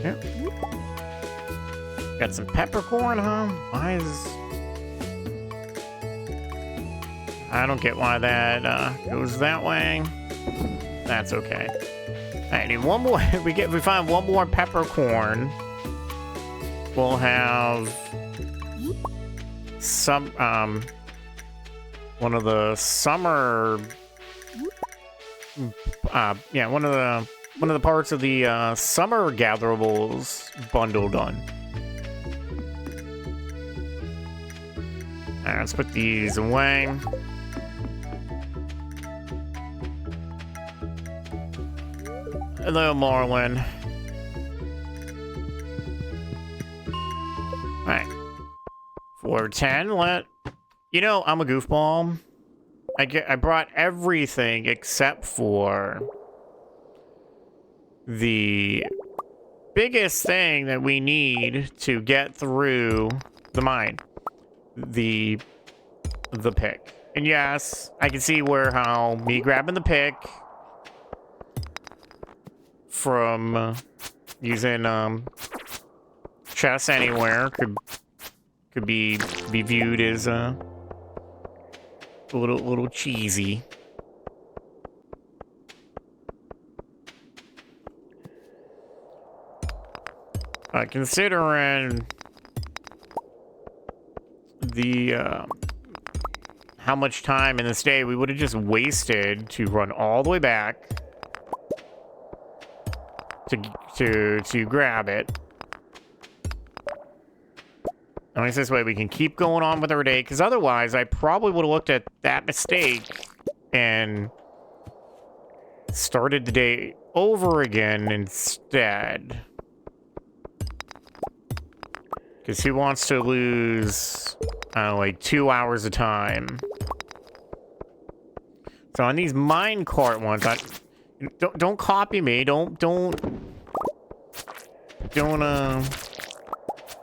Yep. Got some peppercorn, huh? Why is... I don't get why that goes that way. That's okay. I need one more. We find one more peppercorn. We'll have some one of the summer one of the parts of the summer gatherables bundle done. Alright, let's put these away. Hello, Marlin. Alright. 410, you know, I'm a goofball. I brought everything except for the biggest thing that we need to get through the mine. The pick. And yes, I can see how me grabbing the pick from using chests anywhere could be viewed as a little cheesy. Considering the how much time in this day we would have just wasted to run all the way back to grab it. At least this way we can keep going on with our day, because otherwise I probably would have looked at that mistake and started the day over again instead. Because who wants to lose, like 2 hours of time? So on these minecart ones, don't copy me. Don't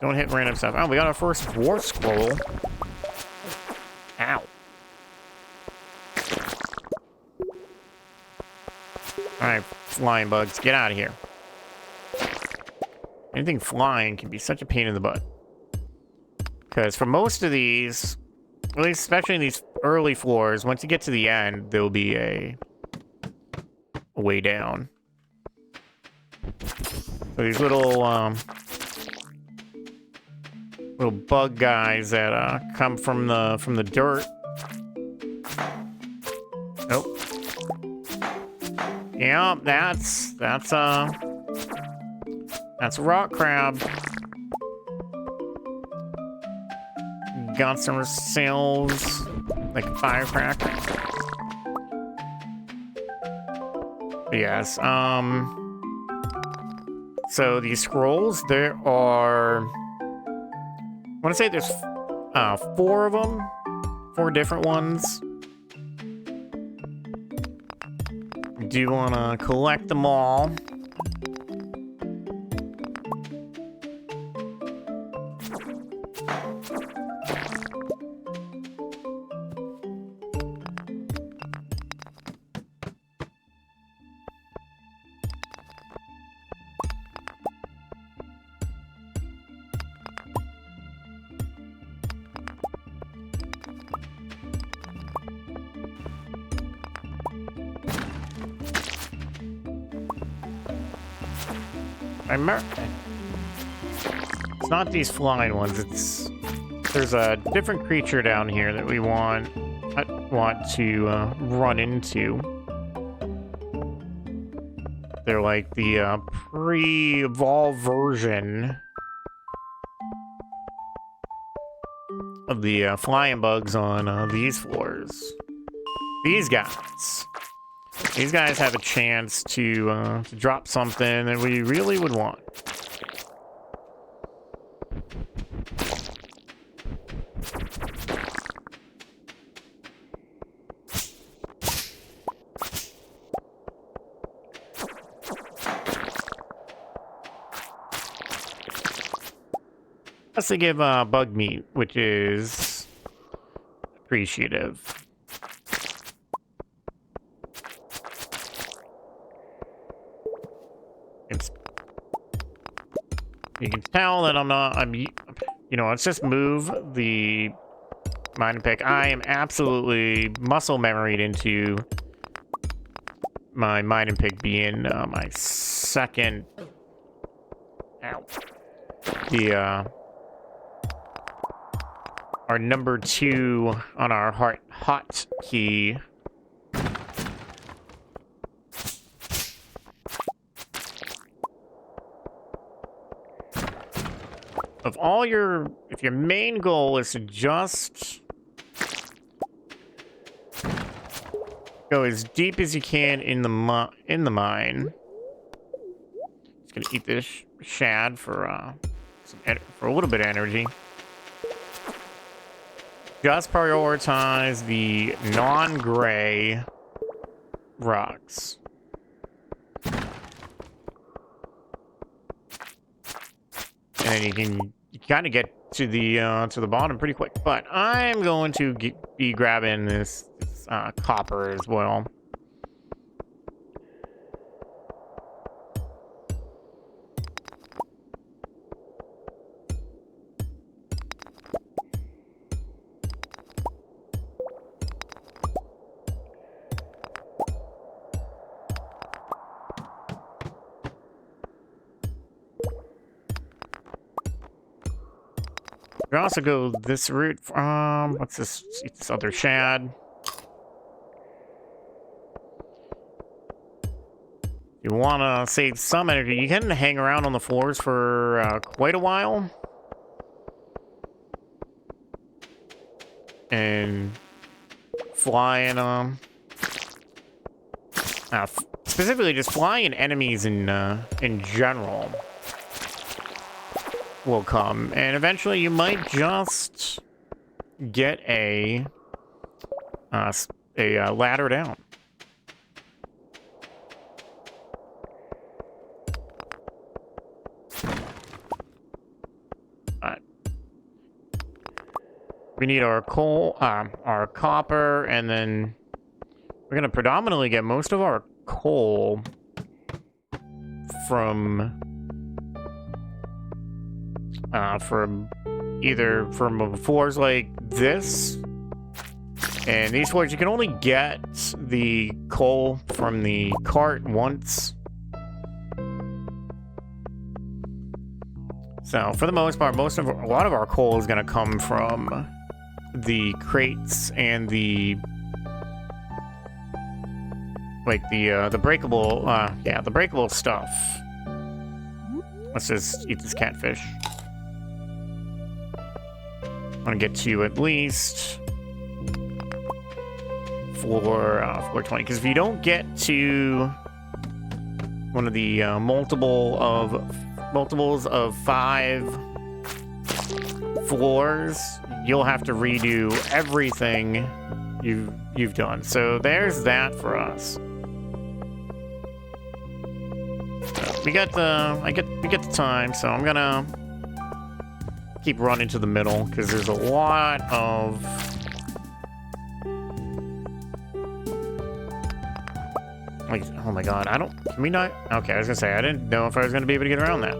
hit random stuff. Oh, we got our first war scroll. Ow. Alright, flying bugs, get out of here. Anything flying can be such a pain in the butt. Because for most of these, at least especially in these early floors, once you get to the end, there'll be a way down. So these little bug guys that come from the dirt. Nope. Yeah, that's a rock crab. Got some cells like a firecracker. Yes. So these scrolls, there are, I want to say there's 4 of them, 4 different ones. Do you want to collect them all? It's not these flying ones. There's a different creature down here that we want to run into. They're like the pre-evolved version of the flying bugs on these floors. These guys. These guys have a chance to drop something that we really would want. Plus they give bug meat, which is appreciative. You can tell that let's just move the mine and pick. I am absolutely muscle memoried into my mine and pick being my second. Ow. Our number 2 on our hot key. If your main goal is to just go as deep as you can in the mine. Just gonna eat this shad for a little bit of energy. Just prioritize the non-gray rocks. And you can kind of get to the bottom pretty quick. But I'm going to be grabbing this copper as well. We also go this route. What's this? This other shad. You want to save some energy. You can hang around on the floors for quite a while. And flying, specifically just flying enemies in general will come, and eventually you might just get a ladder down. We need our coal, our copper, and then we're gonna predominantly get most of our coal from either from floors like this, and these floors you can only get the coal from the cart once. So for the most part, a lot of our coal is going to come from the crates and the breakable, the breakable stuff. Let's just eat this catfish. I want to get to at least floor 20, because if you don't get to one of the multiples of 5 floors, you'll have to redo everything you've done. So there's that for us. We get the time, so I'm gonna keep running to the middle because there's a lot of oh my god, can we not? Okay, I was gonna say, I didn't know if I was gonna be able to get around that.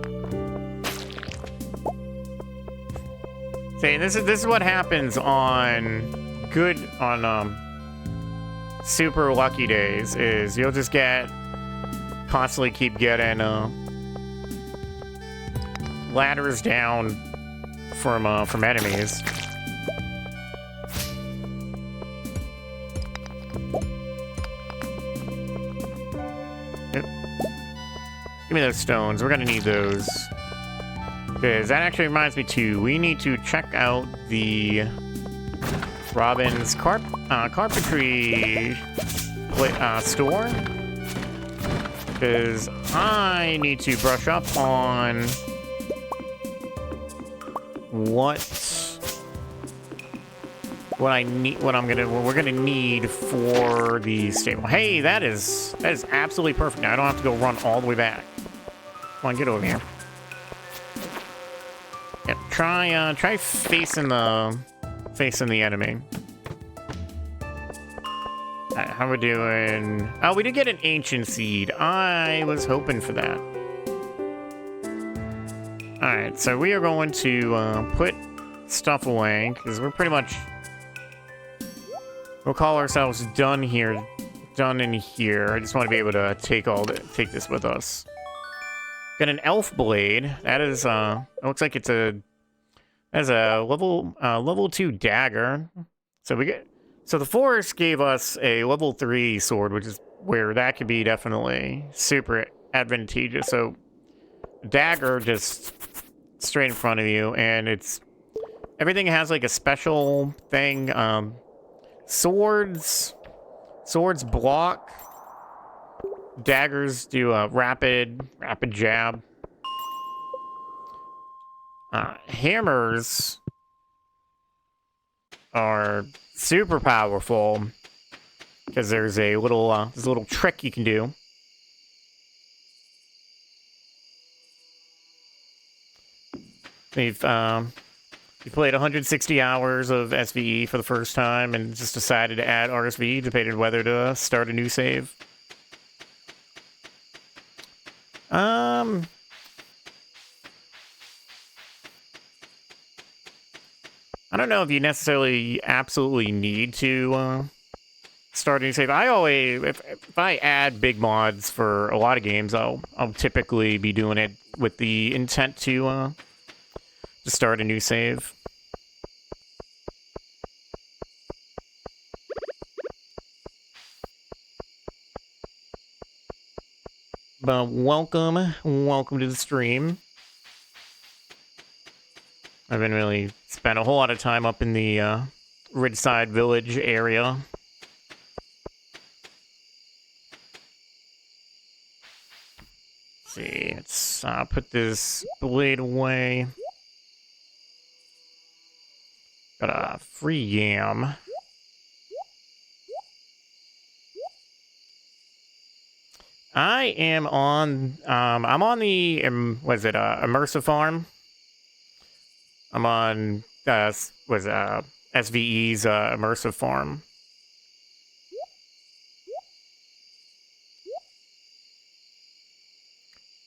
See, this is what happens on super lucky days, is you'll just constantly keep getting ladders down from enemies. Give me those stones. We're gonna need those. Because that actually reminds me too, we need to check out the Robin's carpentry store. Because I need to brush up on what we're gonna need for the stable. Hey, that is absolutely perfect. Now I don't have to go run all the way back. Come on, get over here. Yep, try facing the enemy. How we doing? Oh, we did get an ancient seed. I was hoping for that. Alright, so we are going to put stuff away, because we're pretty much... We'll call ourselves done in here. I just want to be able to take this with us. Got an elf blade. That is, it looks like it's a level 2 dagger. So the forest gave us a level 3 sword, which is where that could be definitely super advantageous. So dagger just straight in front of you, and everything has like a special thing. Swords block. Daggers do a rapid jab. Hammers are super powerful because there's a little trick you can do. We've played 160 hours of SVE for the first time and just decided to add RSV, debated whether to start a new save. I don't know if you necessarily absolutely need to start a new save. I always, if I add big mods for a lot of games, I'll typically be doing it with the intent to start a new save. But welcome to the stream. I haven't really spent a whole lot of time up in the Ridgeside Village area. Let's see, let's put this blade away. Got a free yam. I am on, I'm on the, Immersive farm. I'm on, SVE's, Immersive farm.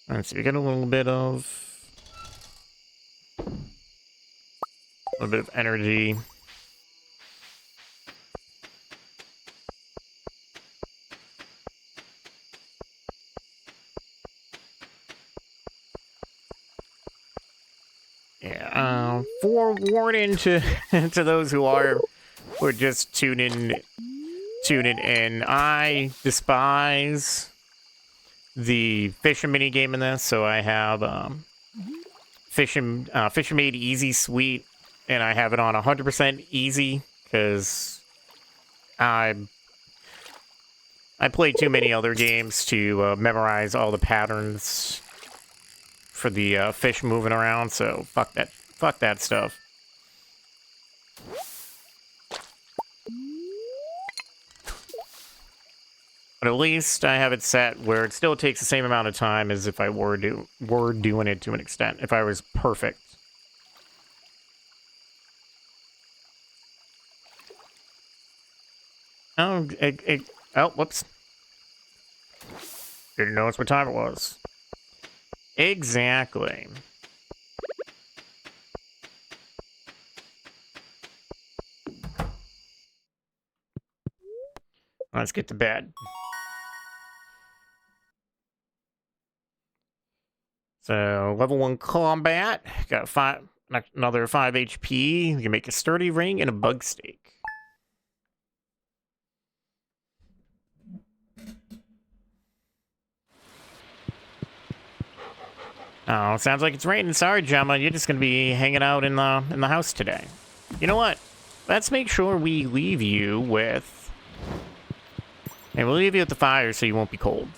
Let's see, we got a little bit of energy. Yeah, forewarning to to those who are just tuning in. I despise the fishing mini game in this, so I have fishing made easy sweet, and I have it on 100% easy because I play too many other games to memorize all the patterns for the fish moving around. So fuck that stuff. But at least I have it set where it still takes the same amount of time as if I were doing it to an extent. If I was perfect. Oh, oh, whoops. Didn't notice what time it was. Exactly. Let's get to bed. So, level 1 combat. Got another 5 HP. You can make a sturdy ring and a bug stake. Oh, sounds like it's raining. Sorry, Gemma. You're just gonna be hanging out in the house today. You know what? Let's make sure we leave you with... Hey, we'll leave you at the fire so you won't be cold.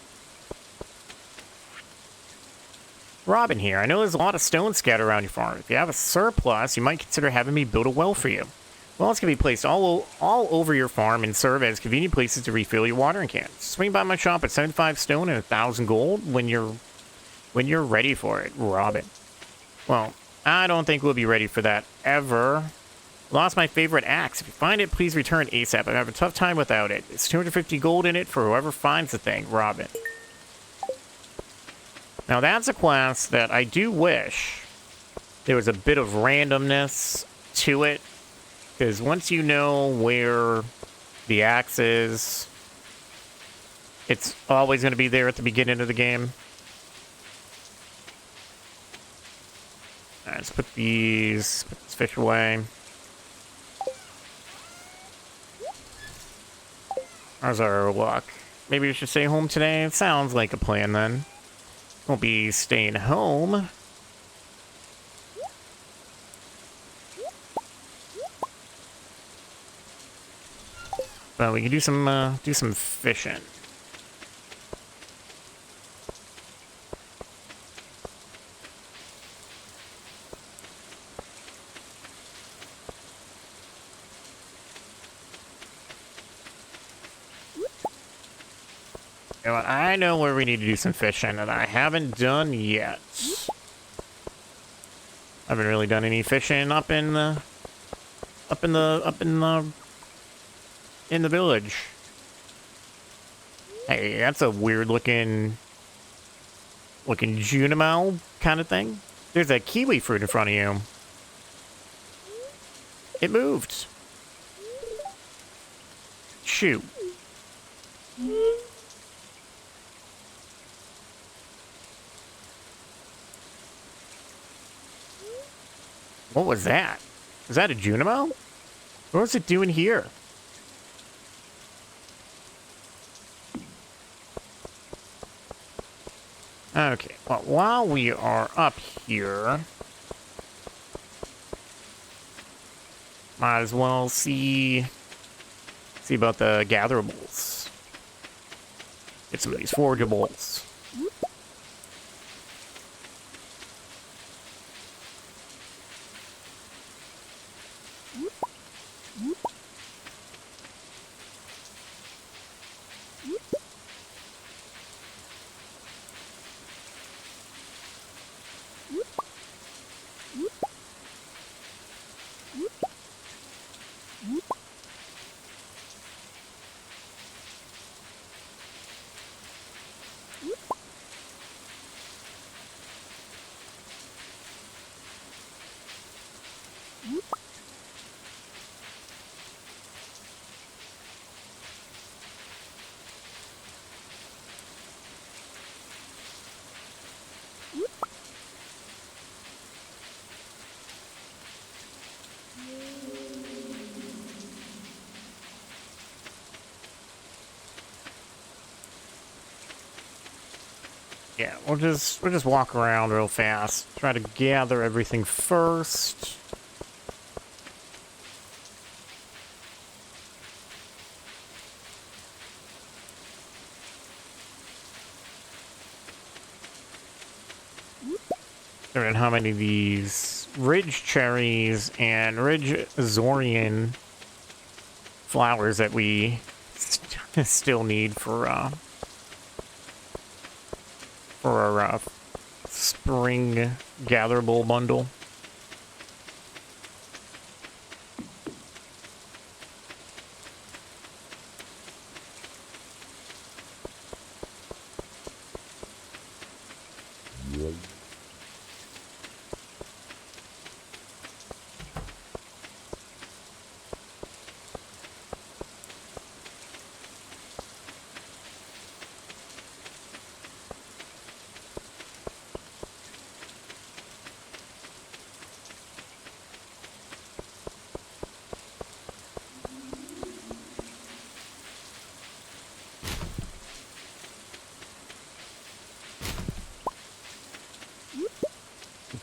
Robin here. I know there's a lot of stone scattered around your farm. If you have a surplus, you might consider having me build a well for you. Wells can be placed all over your farm and serve as convenient places to refill your watering cans. Swing by my shop at 75 stone and 1,000 gold when you're ready for it, Robin. Well, I don't think we'll be ready for that ever. Lost my favorite axe. If you find it, please return ASAP. I have a tough time without it. It's 250 gold in it for whoever finds the thing, Robin. Now that's a class that I do wish there was a bit of randomness to it. Because once you know where the axe is, it's always going to be there at the beginning of the game. All right, let's put this fish away. How's our luck? Maybe we should stay home today? It sounds like a plan then. Won't be staying home. But we can do some fishing. You know what? I know where we need to do some fishing that I haven't done yet. I haven't really done any fishing up in the village. Hey, that's a weird looking Junimo kind of thing. There's a kiwi fruit in front of you. It moved. Shoot. What was that? Was that a Junimo? What was it doing here? Okay, well, while we are up here, might as well see about the gatherables. Get some of these forageables. Yeah, we'll just walk around real fast. Try to gather everything first. And how many of these ridge cherries and ridge azorian flowers that we still need for our spring gatherable bundle.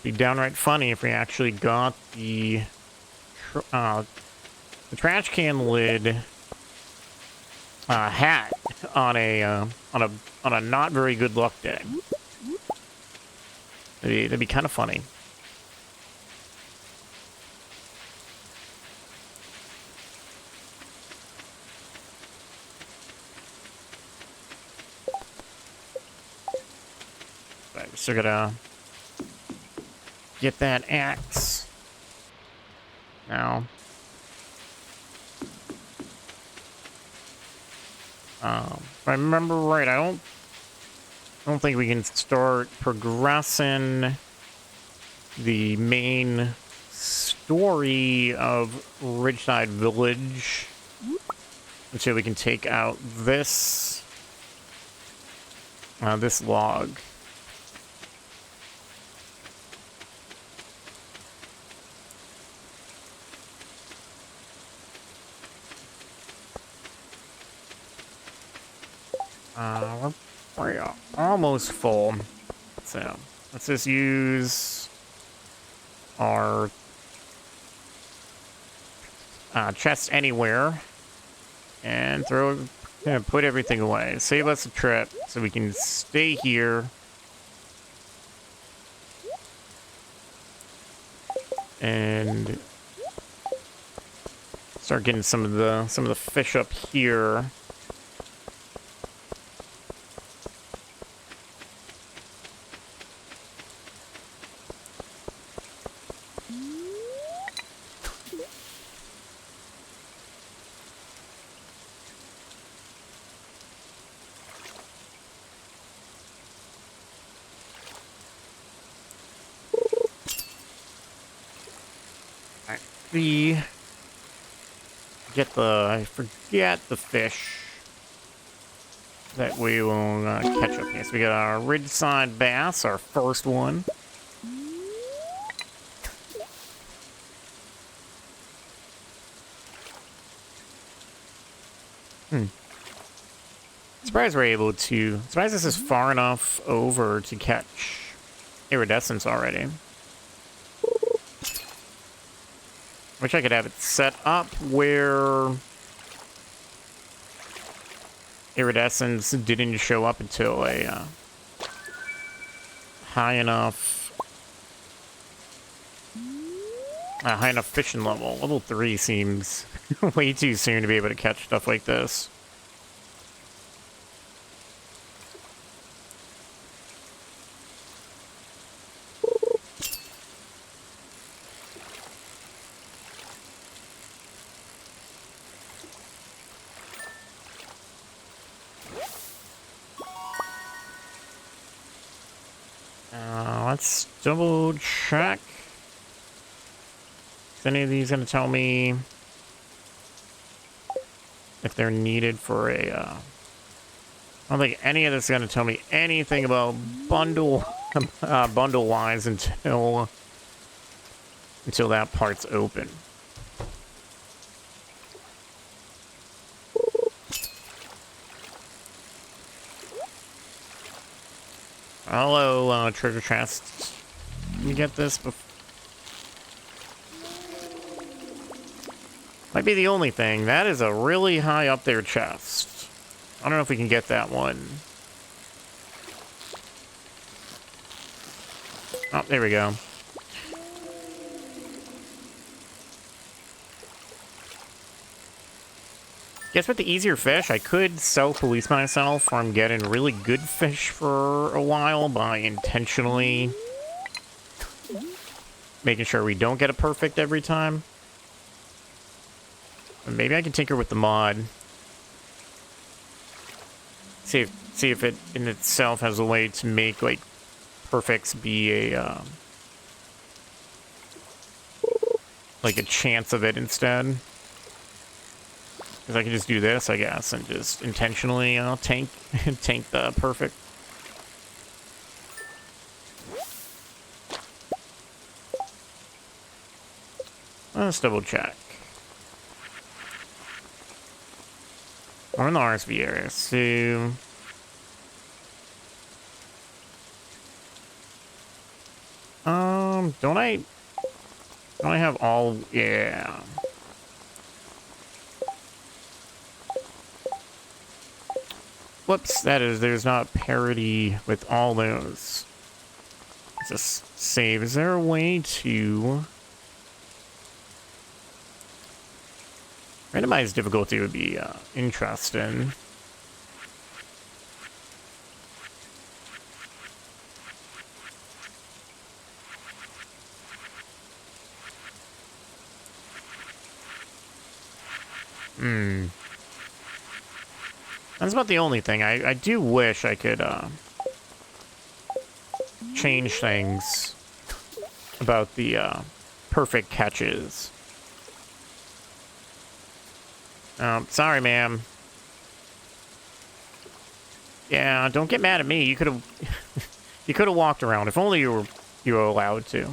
Be downright funny if we actually got the trash can lid hat on a not very good luck day. That'd be kind of funny. But we still gotta get that axe now. If I remember right, I don't think we can start progressing the main story of Ridgeside Village until we can take out this this log. We're almost full, so let's just use our chest anywhere and put everything away. Save us a trip so we can stay here and start getting some of the fish up here. I forget the fish that we will catch up here. So we got our Ridgeside bass, our first one. Surprised we're able to. Surprised this is far enough over to catch iridescence already. Wish I could have it set up where iridescence didn't show up until a high enough fishing level. Level 3 seems way too soon to be able to catch stuff like this. Let's double check. if any of these gonna tell me if they're needed for a, I don't think any of this is gonna tell me anything about bundle, bundle-wise until that part's open. Hello, treasure chest. Can we get this before? Might be the only thing. That is a really high up there chest. I don't know if we can get that one. Oh, there we go. Guess with the easier fish, I could self-police myself from getting really good fish for a while by intentionally making sure we don't get a perfect every time. Maybe I can tinker with the mod. See if it in itself has a way to make like perfects be a like a chance of it instead. Because I can just do this, I guess, and just intentionally tank tank the perfect. Let's double check. We're in the RSV area, so don't I have all? Yeah. Whoops, there's not parity with all those. Let's just save. Is there a way to randomized difficulty would be interesting. That's about the only thing. I do wish I could change things about the perfect catches. Sorry, ma'am. Yeah, don't get mad at me. You could have you could have walked around. If only you were allowed to.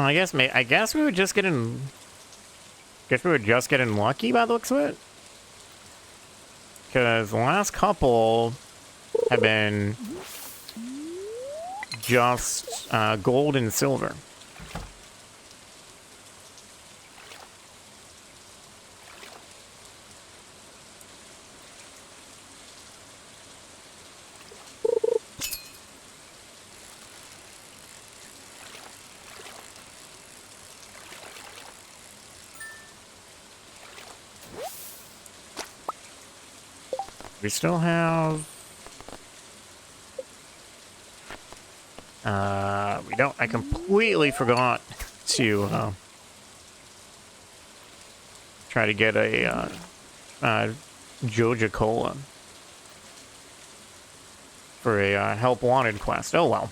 I guess we were just getting lucky by the looks of it. Because the last couple have been just gold and silver. We still have... we don't... I completely forgot to, try to get a, Joja Cola for a, Help Wanted quest. Oh, well.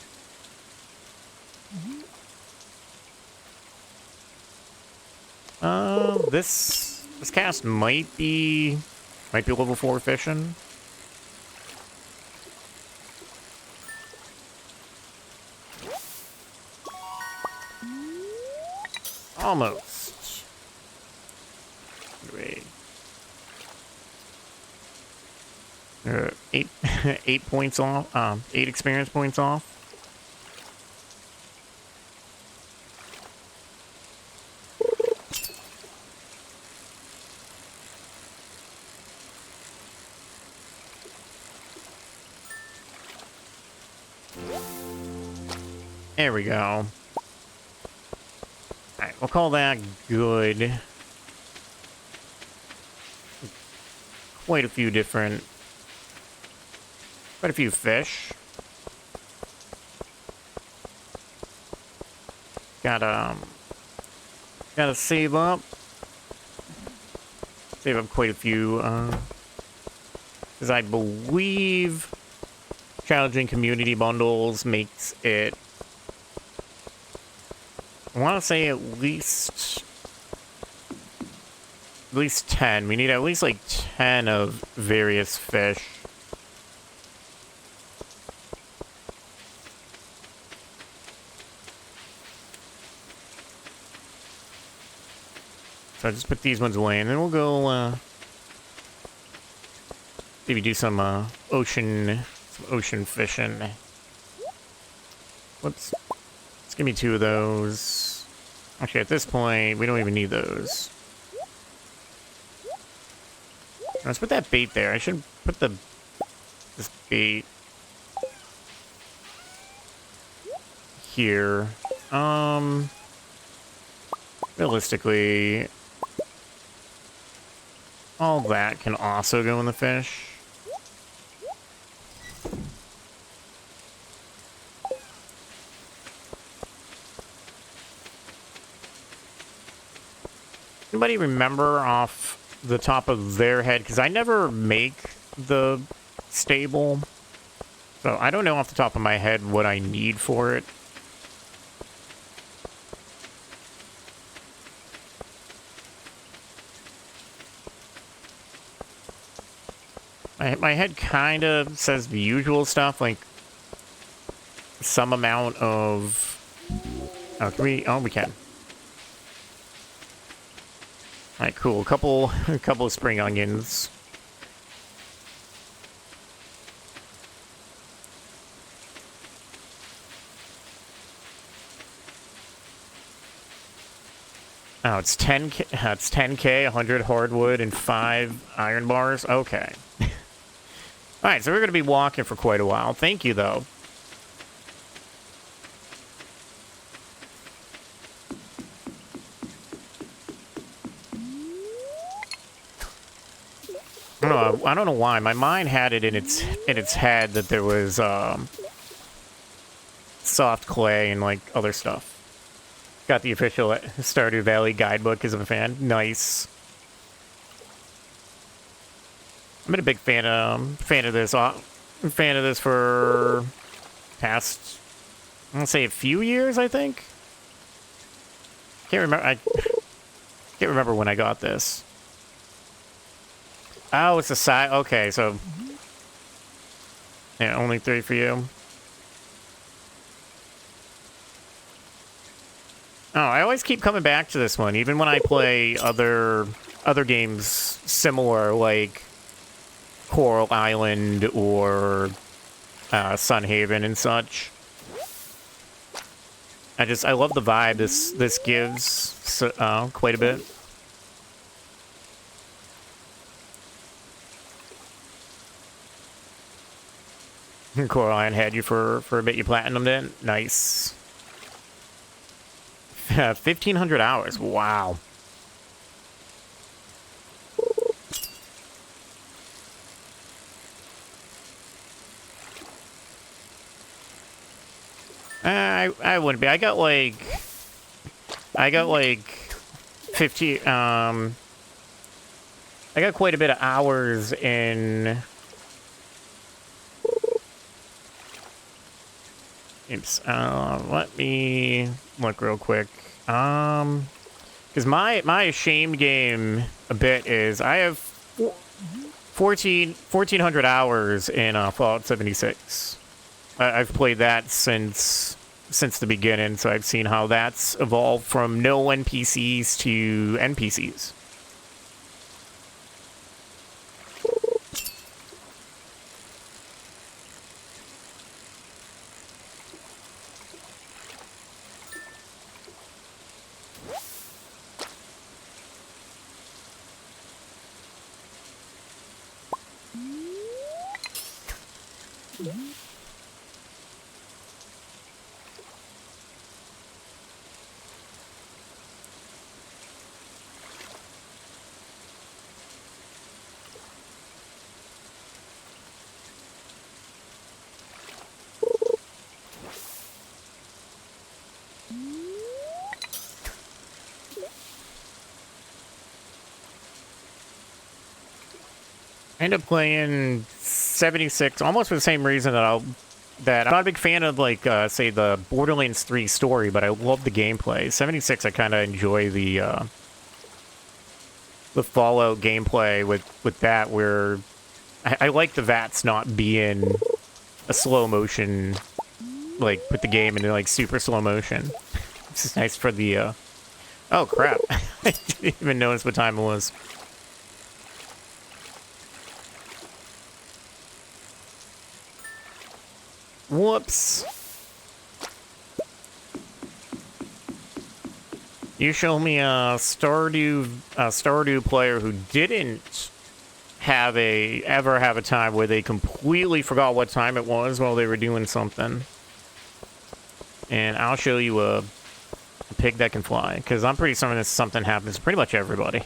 This cast might be level 4 fishing. Almost. Wait. 8 points off. 8 experience points off. There we go. Alright, we'll call that good. Quite a few fish. Gotta save up. Save up quite a few, because I believe challenging community bundles makes it, I want to say at least 10. We need at least like 10 of various fish. So I just put these ones away, and then we'll go, maybe do some ocean fishing. Let's give me 2 of those. Actually, at this point, we don't even need those. Let's put that bait there. I should put this bait here. Realistically, all that can also go in the fish. Anybody remember off the top of their head? Because I never make the stable, so I don't know off the top of my head what I need for it. My head kind of says the usual stuff, like some amount of... Oh, can we... Oh, we can. Alright, cool. A couple of spring onions. Oh, it's 10K, it's 10K, 100 hardwood, and 5 iron bars? Okay. Alright, so we're going to be walking for quite a while. Thank you, though. I don't know why. My mind had it in its head that there was soft clay and like other stuff. Got the official Stardew Valley guidebook because I'm a fan. Nice. I've been a big fan of this. Fan of this for past, I'm gonna say a few years. I think. Can't remember. I can't remember when I got this. Oh, it's a side. Okay, so yeah, only 3 for you. Oh, I always keep coming back to this one, even when I play other games similar, like Coral Island or Sunhaven and such. I love the vibe this gives quite a bit. Coral Island had you for a bit. You platinumed it. Nice. 1,500 hours. Wow. I wouldn't be. I got like 50. I got quite a bit of hours in. Oops. Let me look real quick. Because my shame game a bit is I have 1,400 hours in Fallout 76. I've played that since the beginning, so I've seen how that's evolved from no NPCs to NPCs. I end up playing 76, almost for the same reason that I'm not a big fan of, like, say, the Borderlands 3 story, but I love the gameplay. 76, I kind of enjoy the Fallout gameplay with that, where I like the VATS not being a slow motion, like, put the game into, like, super slow motion. This is nice for the, oh, crap. I didn't even notice what time it was. Whoops. You show me a Stardew player who didn't ever have a time where they completely forgot what time it was while they were doing something. And I'll show you a pig that can fly, because I'm pretty certain this something happens to pretty much everybody.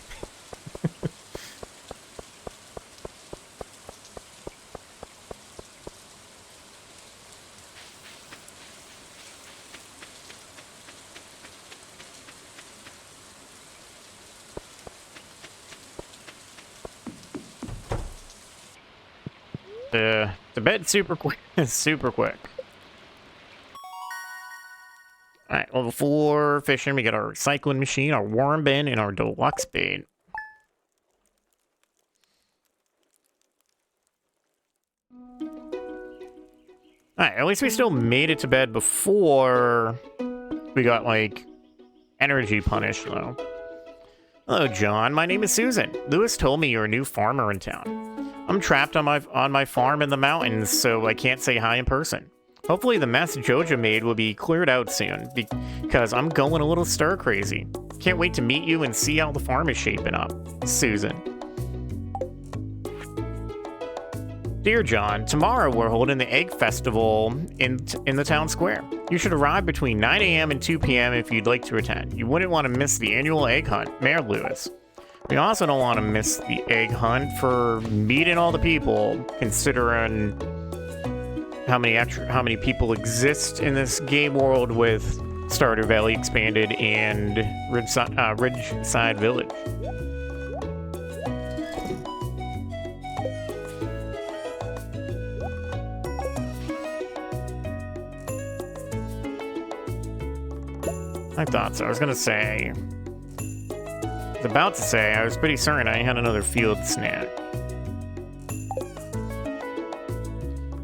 The bed super quick. Super quick. Alright, level 4 fishing. We got our recycling machine, our worm bin, and our deluxe bait. Alright, at least we still made it to bed before we got, like, energy punished, though. Hello, John. My name is Susan. Lewis told me you're a new farmer in town. I'm trapped on my farm in the mountains, so I can't say hi in person. Hopefully the mess Jojo made will be cleared out soon, because I'm going a little stir crazy. Can't wait to meet you and see how the farm is shaping up. Susan. Dear John, tomorrow we're holding the Egg Festival in the town square. You should arrive between 9 a.m. and 2 p.m. if you'd like to attend. You wouldn't want to miss the annual egg hunt, Mayor Lewis. We also don't want to miss the egg hunt for meeting all the people, considering how many people exist in this game world with Stardew Valley Expanded and Ridgeside Village. I thought so. I was about to say, I was pretty certain I had another field snack.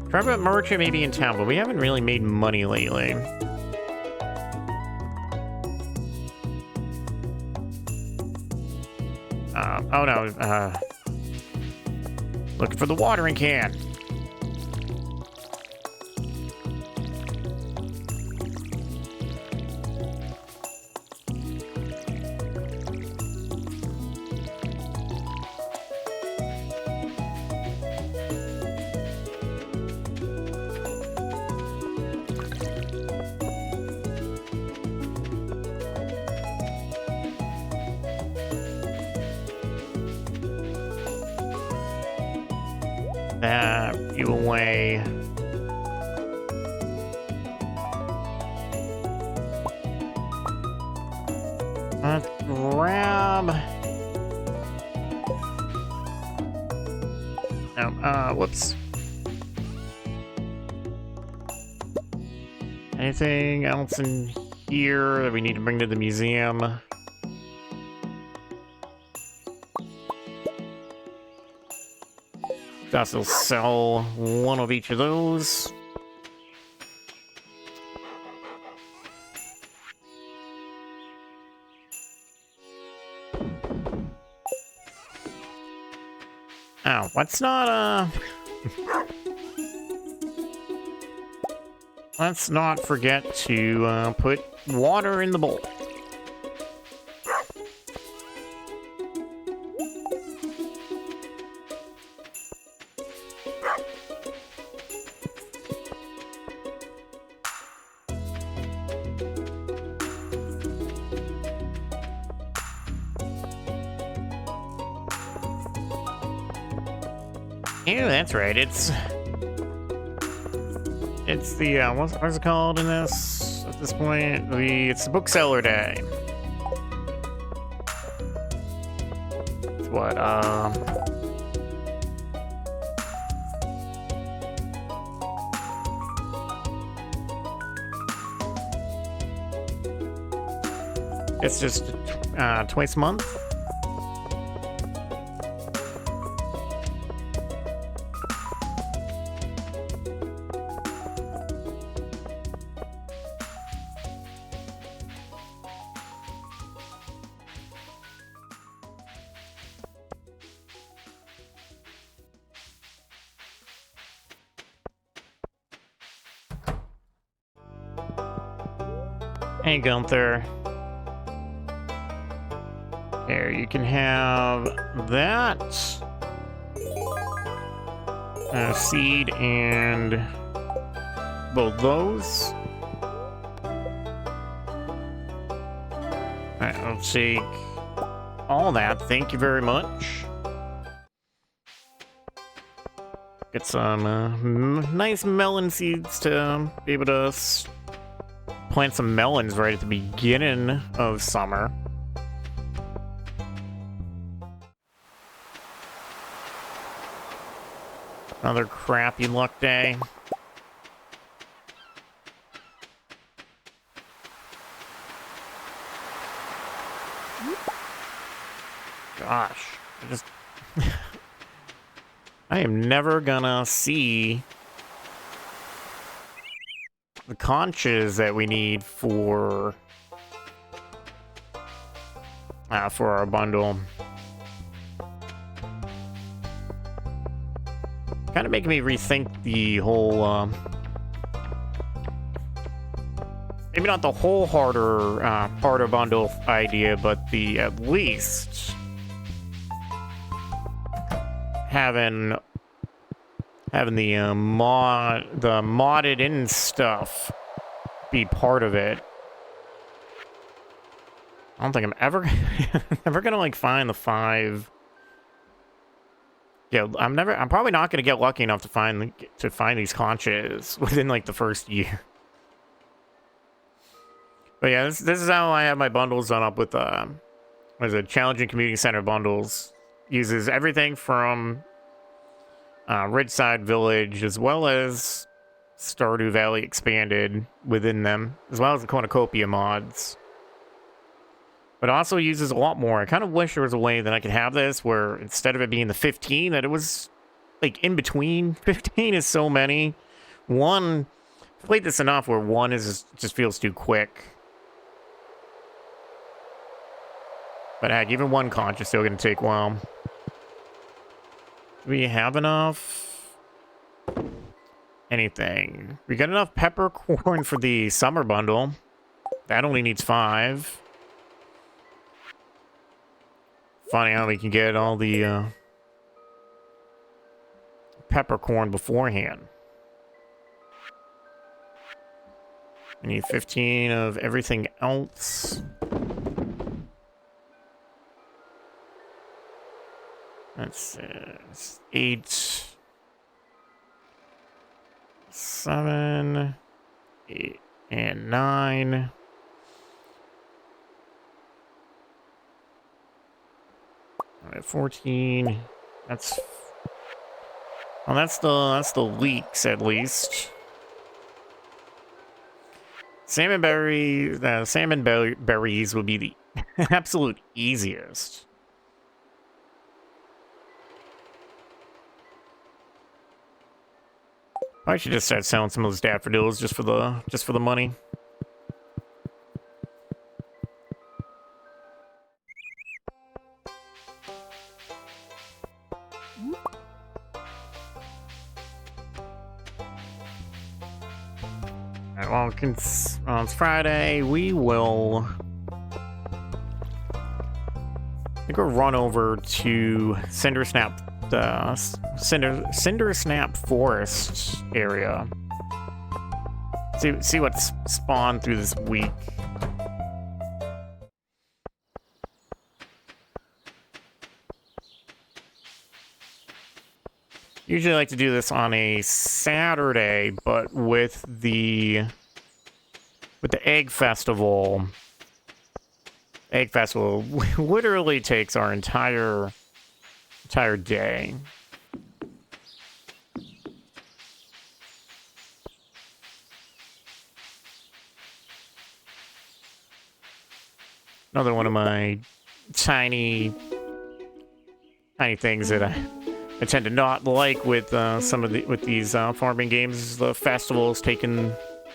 Private merchant may be in town, but we haven't really made money lately. Oh no, looking for the watering can. You away. Let's grab. Oh, whoops. Anything else in here that we need to bring to the museum? I'll sell one of each of those. Oh, let's not, let's not forget to, put water in the bowl. Yeah, that's right. It's the what's it called in this at this point? It's the bookseller day. It's what It's just twice a month. Hey, Gunther. Here, you can have that. Seed and both those. Alright, I'll take all that. Thank you very much. Get some nice melon seeds to be able to plant some melons right at the beginning of summer. Another crappy luck day. Gosh, I am never gonna see the conches that we need for our bundle. Kind of making me rethink the whole, maybe not the whole harder bundle idea, but the at least having the modded in stuff be part of it. I don't think I'm ever gonna like find the 5. Yeah, I'm probably not gonna get lucky enough to find these conches within like the first year. But yeah, this is how I have my bundles done up with what is it, Challenging Community Center bundles. Uses everything from Ridgeside Village as well as Stardew Valley Expanded within them, as well as the Cournucopia mods. But also uses a lot more. I kind of wish there was a way that I could have this where instead of it being the 15, that it was like in between. 15 is so many. One, I've played this enough where one is just feels too quick. But heck, even one conch is still going to take a while. Do we have enough? Anything? We got enough peppercorn for the summer bundle. That only needs 5. Funny how we can get all the peppercorn beforehand. We need 15 of everything else. That's 8, 7, 8, and 9. All right, 14. That's the leeks at least. Salmon berries would be the absolute easiest. I should just start selling some of those daffodils just for the money. Alright, well, it's Friday. We will I think we'll run over to Cindersnap, the Cindersnap Forest area. See what's spawned through this week. Usually I like to do this on a Saturday, but with the Egg Festival literally takes our entire day. Another one of my tiny things that I tend to not like with with these farming games is the festivals taking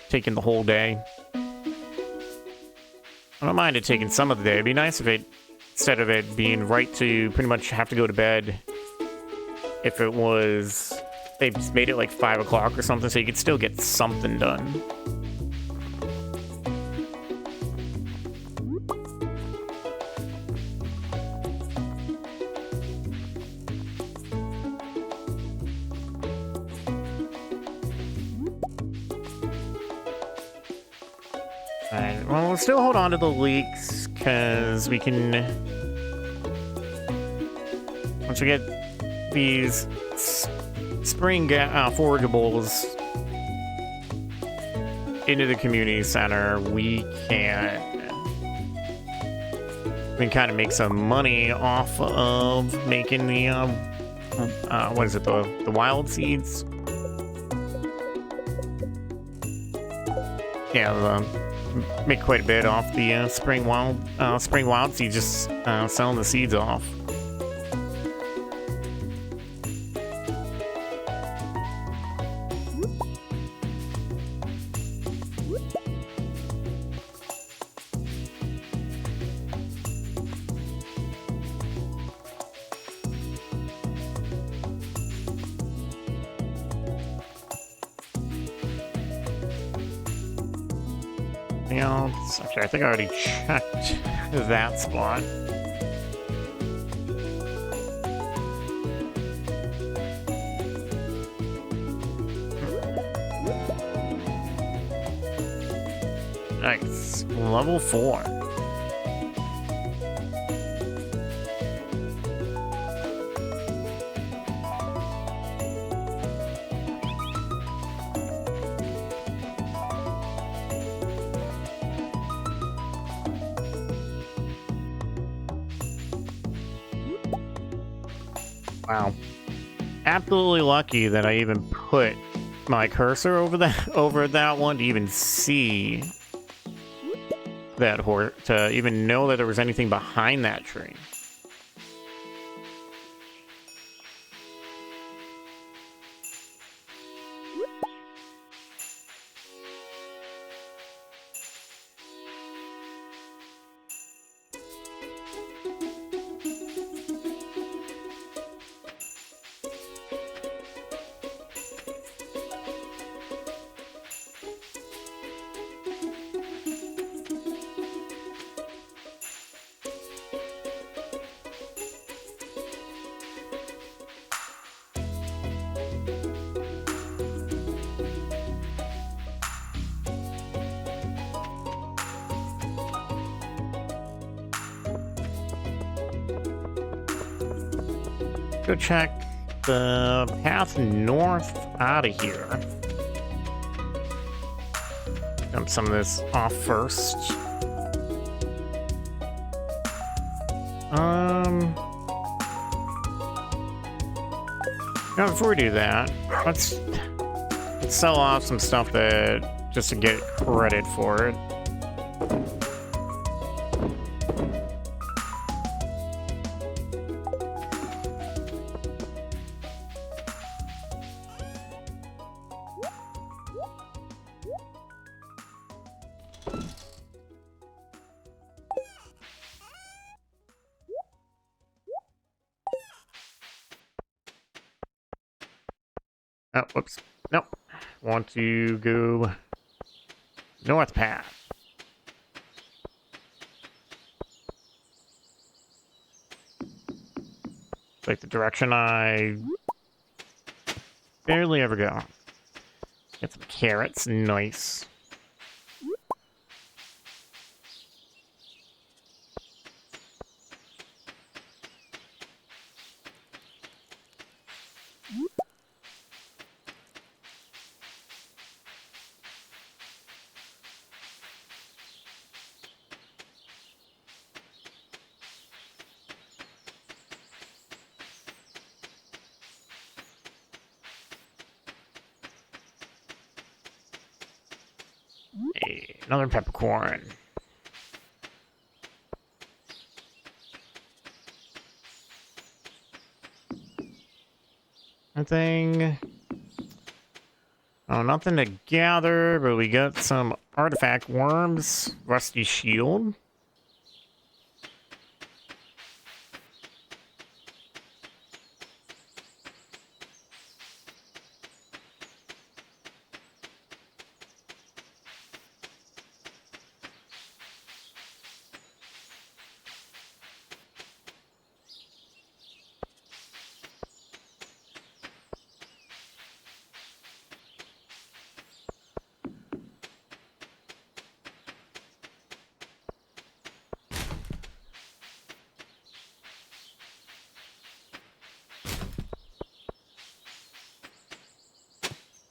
the whole day. I don't mind it taking some of the day. It'd be nice if it, instead of it being right to pretty much have to go to bed, if it was, they just made it like 5 o'clock or something so you could still get something done. Alright, well, we'll still hold on to the leeks, because we can... Once we get these spring forageables into the community center, we can kind of make some money off of making the, what is it, the wild seeds? Yeah, make quite a bit off the spring wild seeds, just selling the seeds off. Else? Actually, I think I already checked that spot. Nice. Level 4. Wow. Absolutely lucky that I even put my cursor over that one to even see that horse, to even know that there was anything behind that tree. Go check the path north out of here. Dump some of this off first. Now before we do that, let's sell off some stuff that just to get credit for it. Oh, whoops. Nope. Want to go north path. Like the direction I barely ever go. Get some carrots. Nice. Another peppercorn. Nothing. Oh, nothing to gather, but we got some artifact worms. Rusty shield.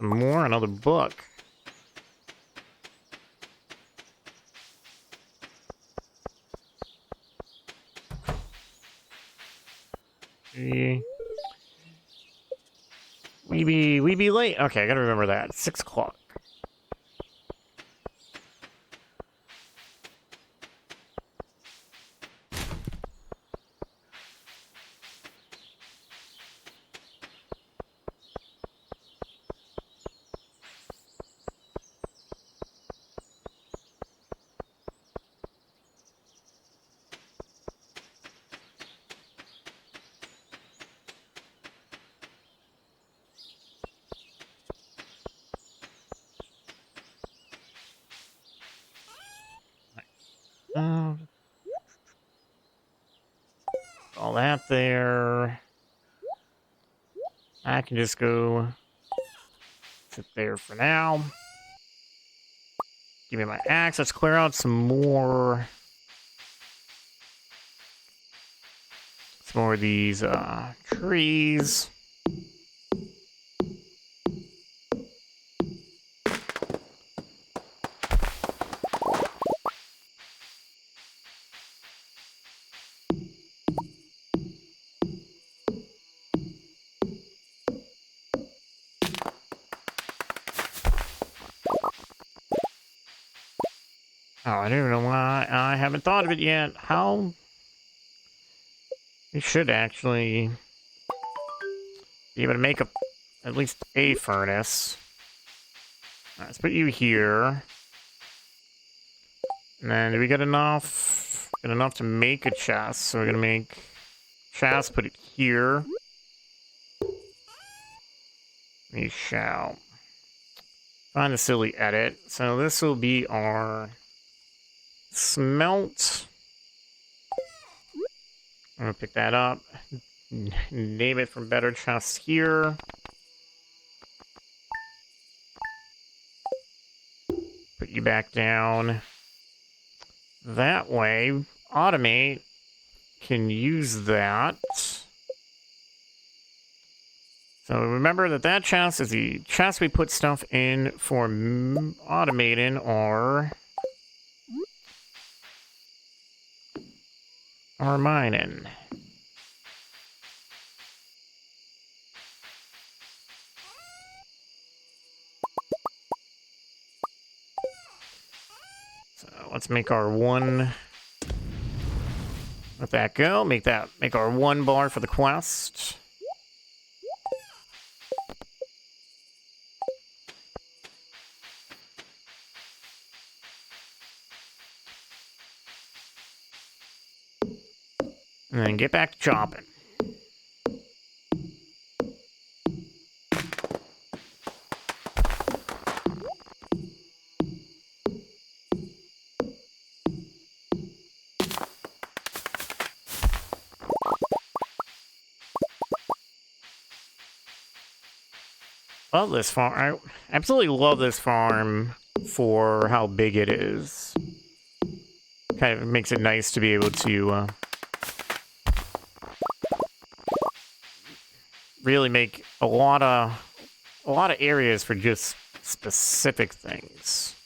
More, another book. We be late. Okay, I gotta remember that. 6 o'clock. All that there. I can just go sit there for now. Give me my axe. Let's clear out some more of these trees. Oh, I don't know why I haven't thought of it yet. How? We should actually be able to make at least a furnace. All right, let's put you here. And then do we get enough? Get enough to make a chest. So we're gonna make chest, put it here. We shall find a silly edit. So this will be our smelt. I'm gonna pick that up. Name it from better chests here. Put you back down. That way, automate can use that. So remember that chest is the chest we put stuff in for automating our mining. So let's make our one. Let that go. Make our 1 bar for the quest. And then get back to chopping. Love this farm. I absolutely love this farm for how big it is. Kind of makes it nice to be able to really make a lot of areas for just specific things.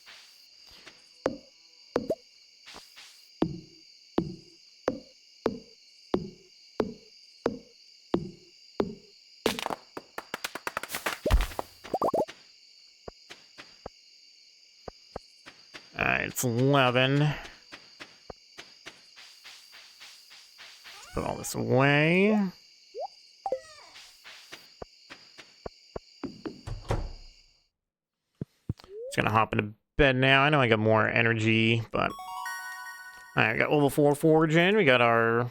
Alright, it's 11. Let's put all this away. gonna hop into bed now. I know I got more energy, but alright, we got level 4 foraging. We got our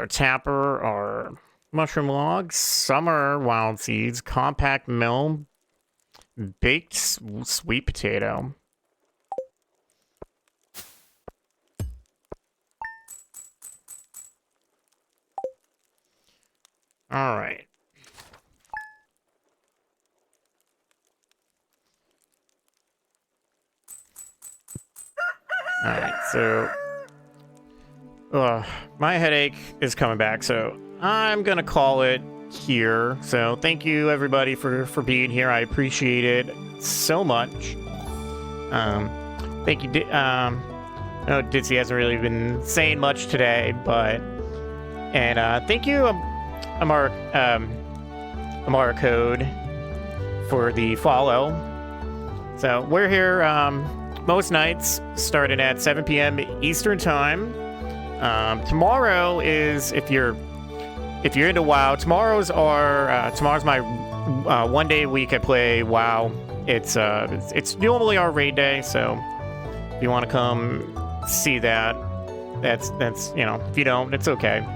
tapper, our mushroom logs, summer wild seeds, compact mill, baked sweet potato. All right. All right, so my headache is coming back, so I'm gonna call it here. So thank you everybody for being here. I appreciate it so much. Thank you. No, Ditsy hasn't really been saying much today, but thank you, Amara Code, for the follow. So we're here most nights, starting at 7 p.m. Eastern time. Tomorrow is, if you're into WoW, tomorrow's my 1 day a week I play WoW. It's normally our raid day, so if you want to come see that, that's you know, if you don't, it's okay.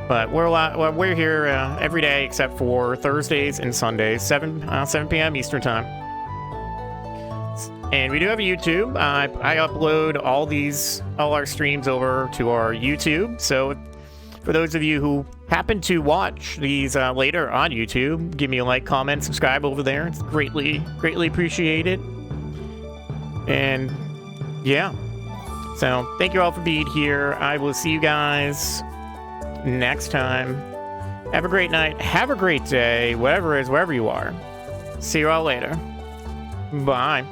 But we're here every day except for Thursdays and Sundays, 7 p.m. Eastern time. And we do have a YouTube. I upload all our streams over to our YouTube. So for those of you who happen to watch these later on YouTube, give me a like, comment, subscribe over there. It's greatly appreciated. And yeah. So thank you all for being here. I will see you guys next time. Have a great night. Have a great day. Whatever it is, wherever you are. See you all later. Bye.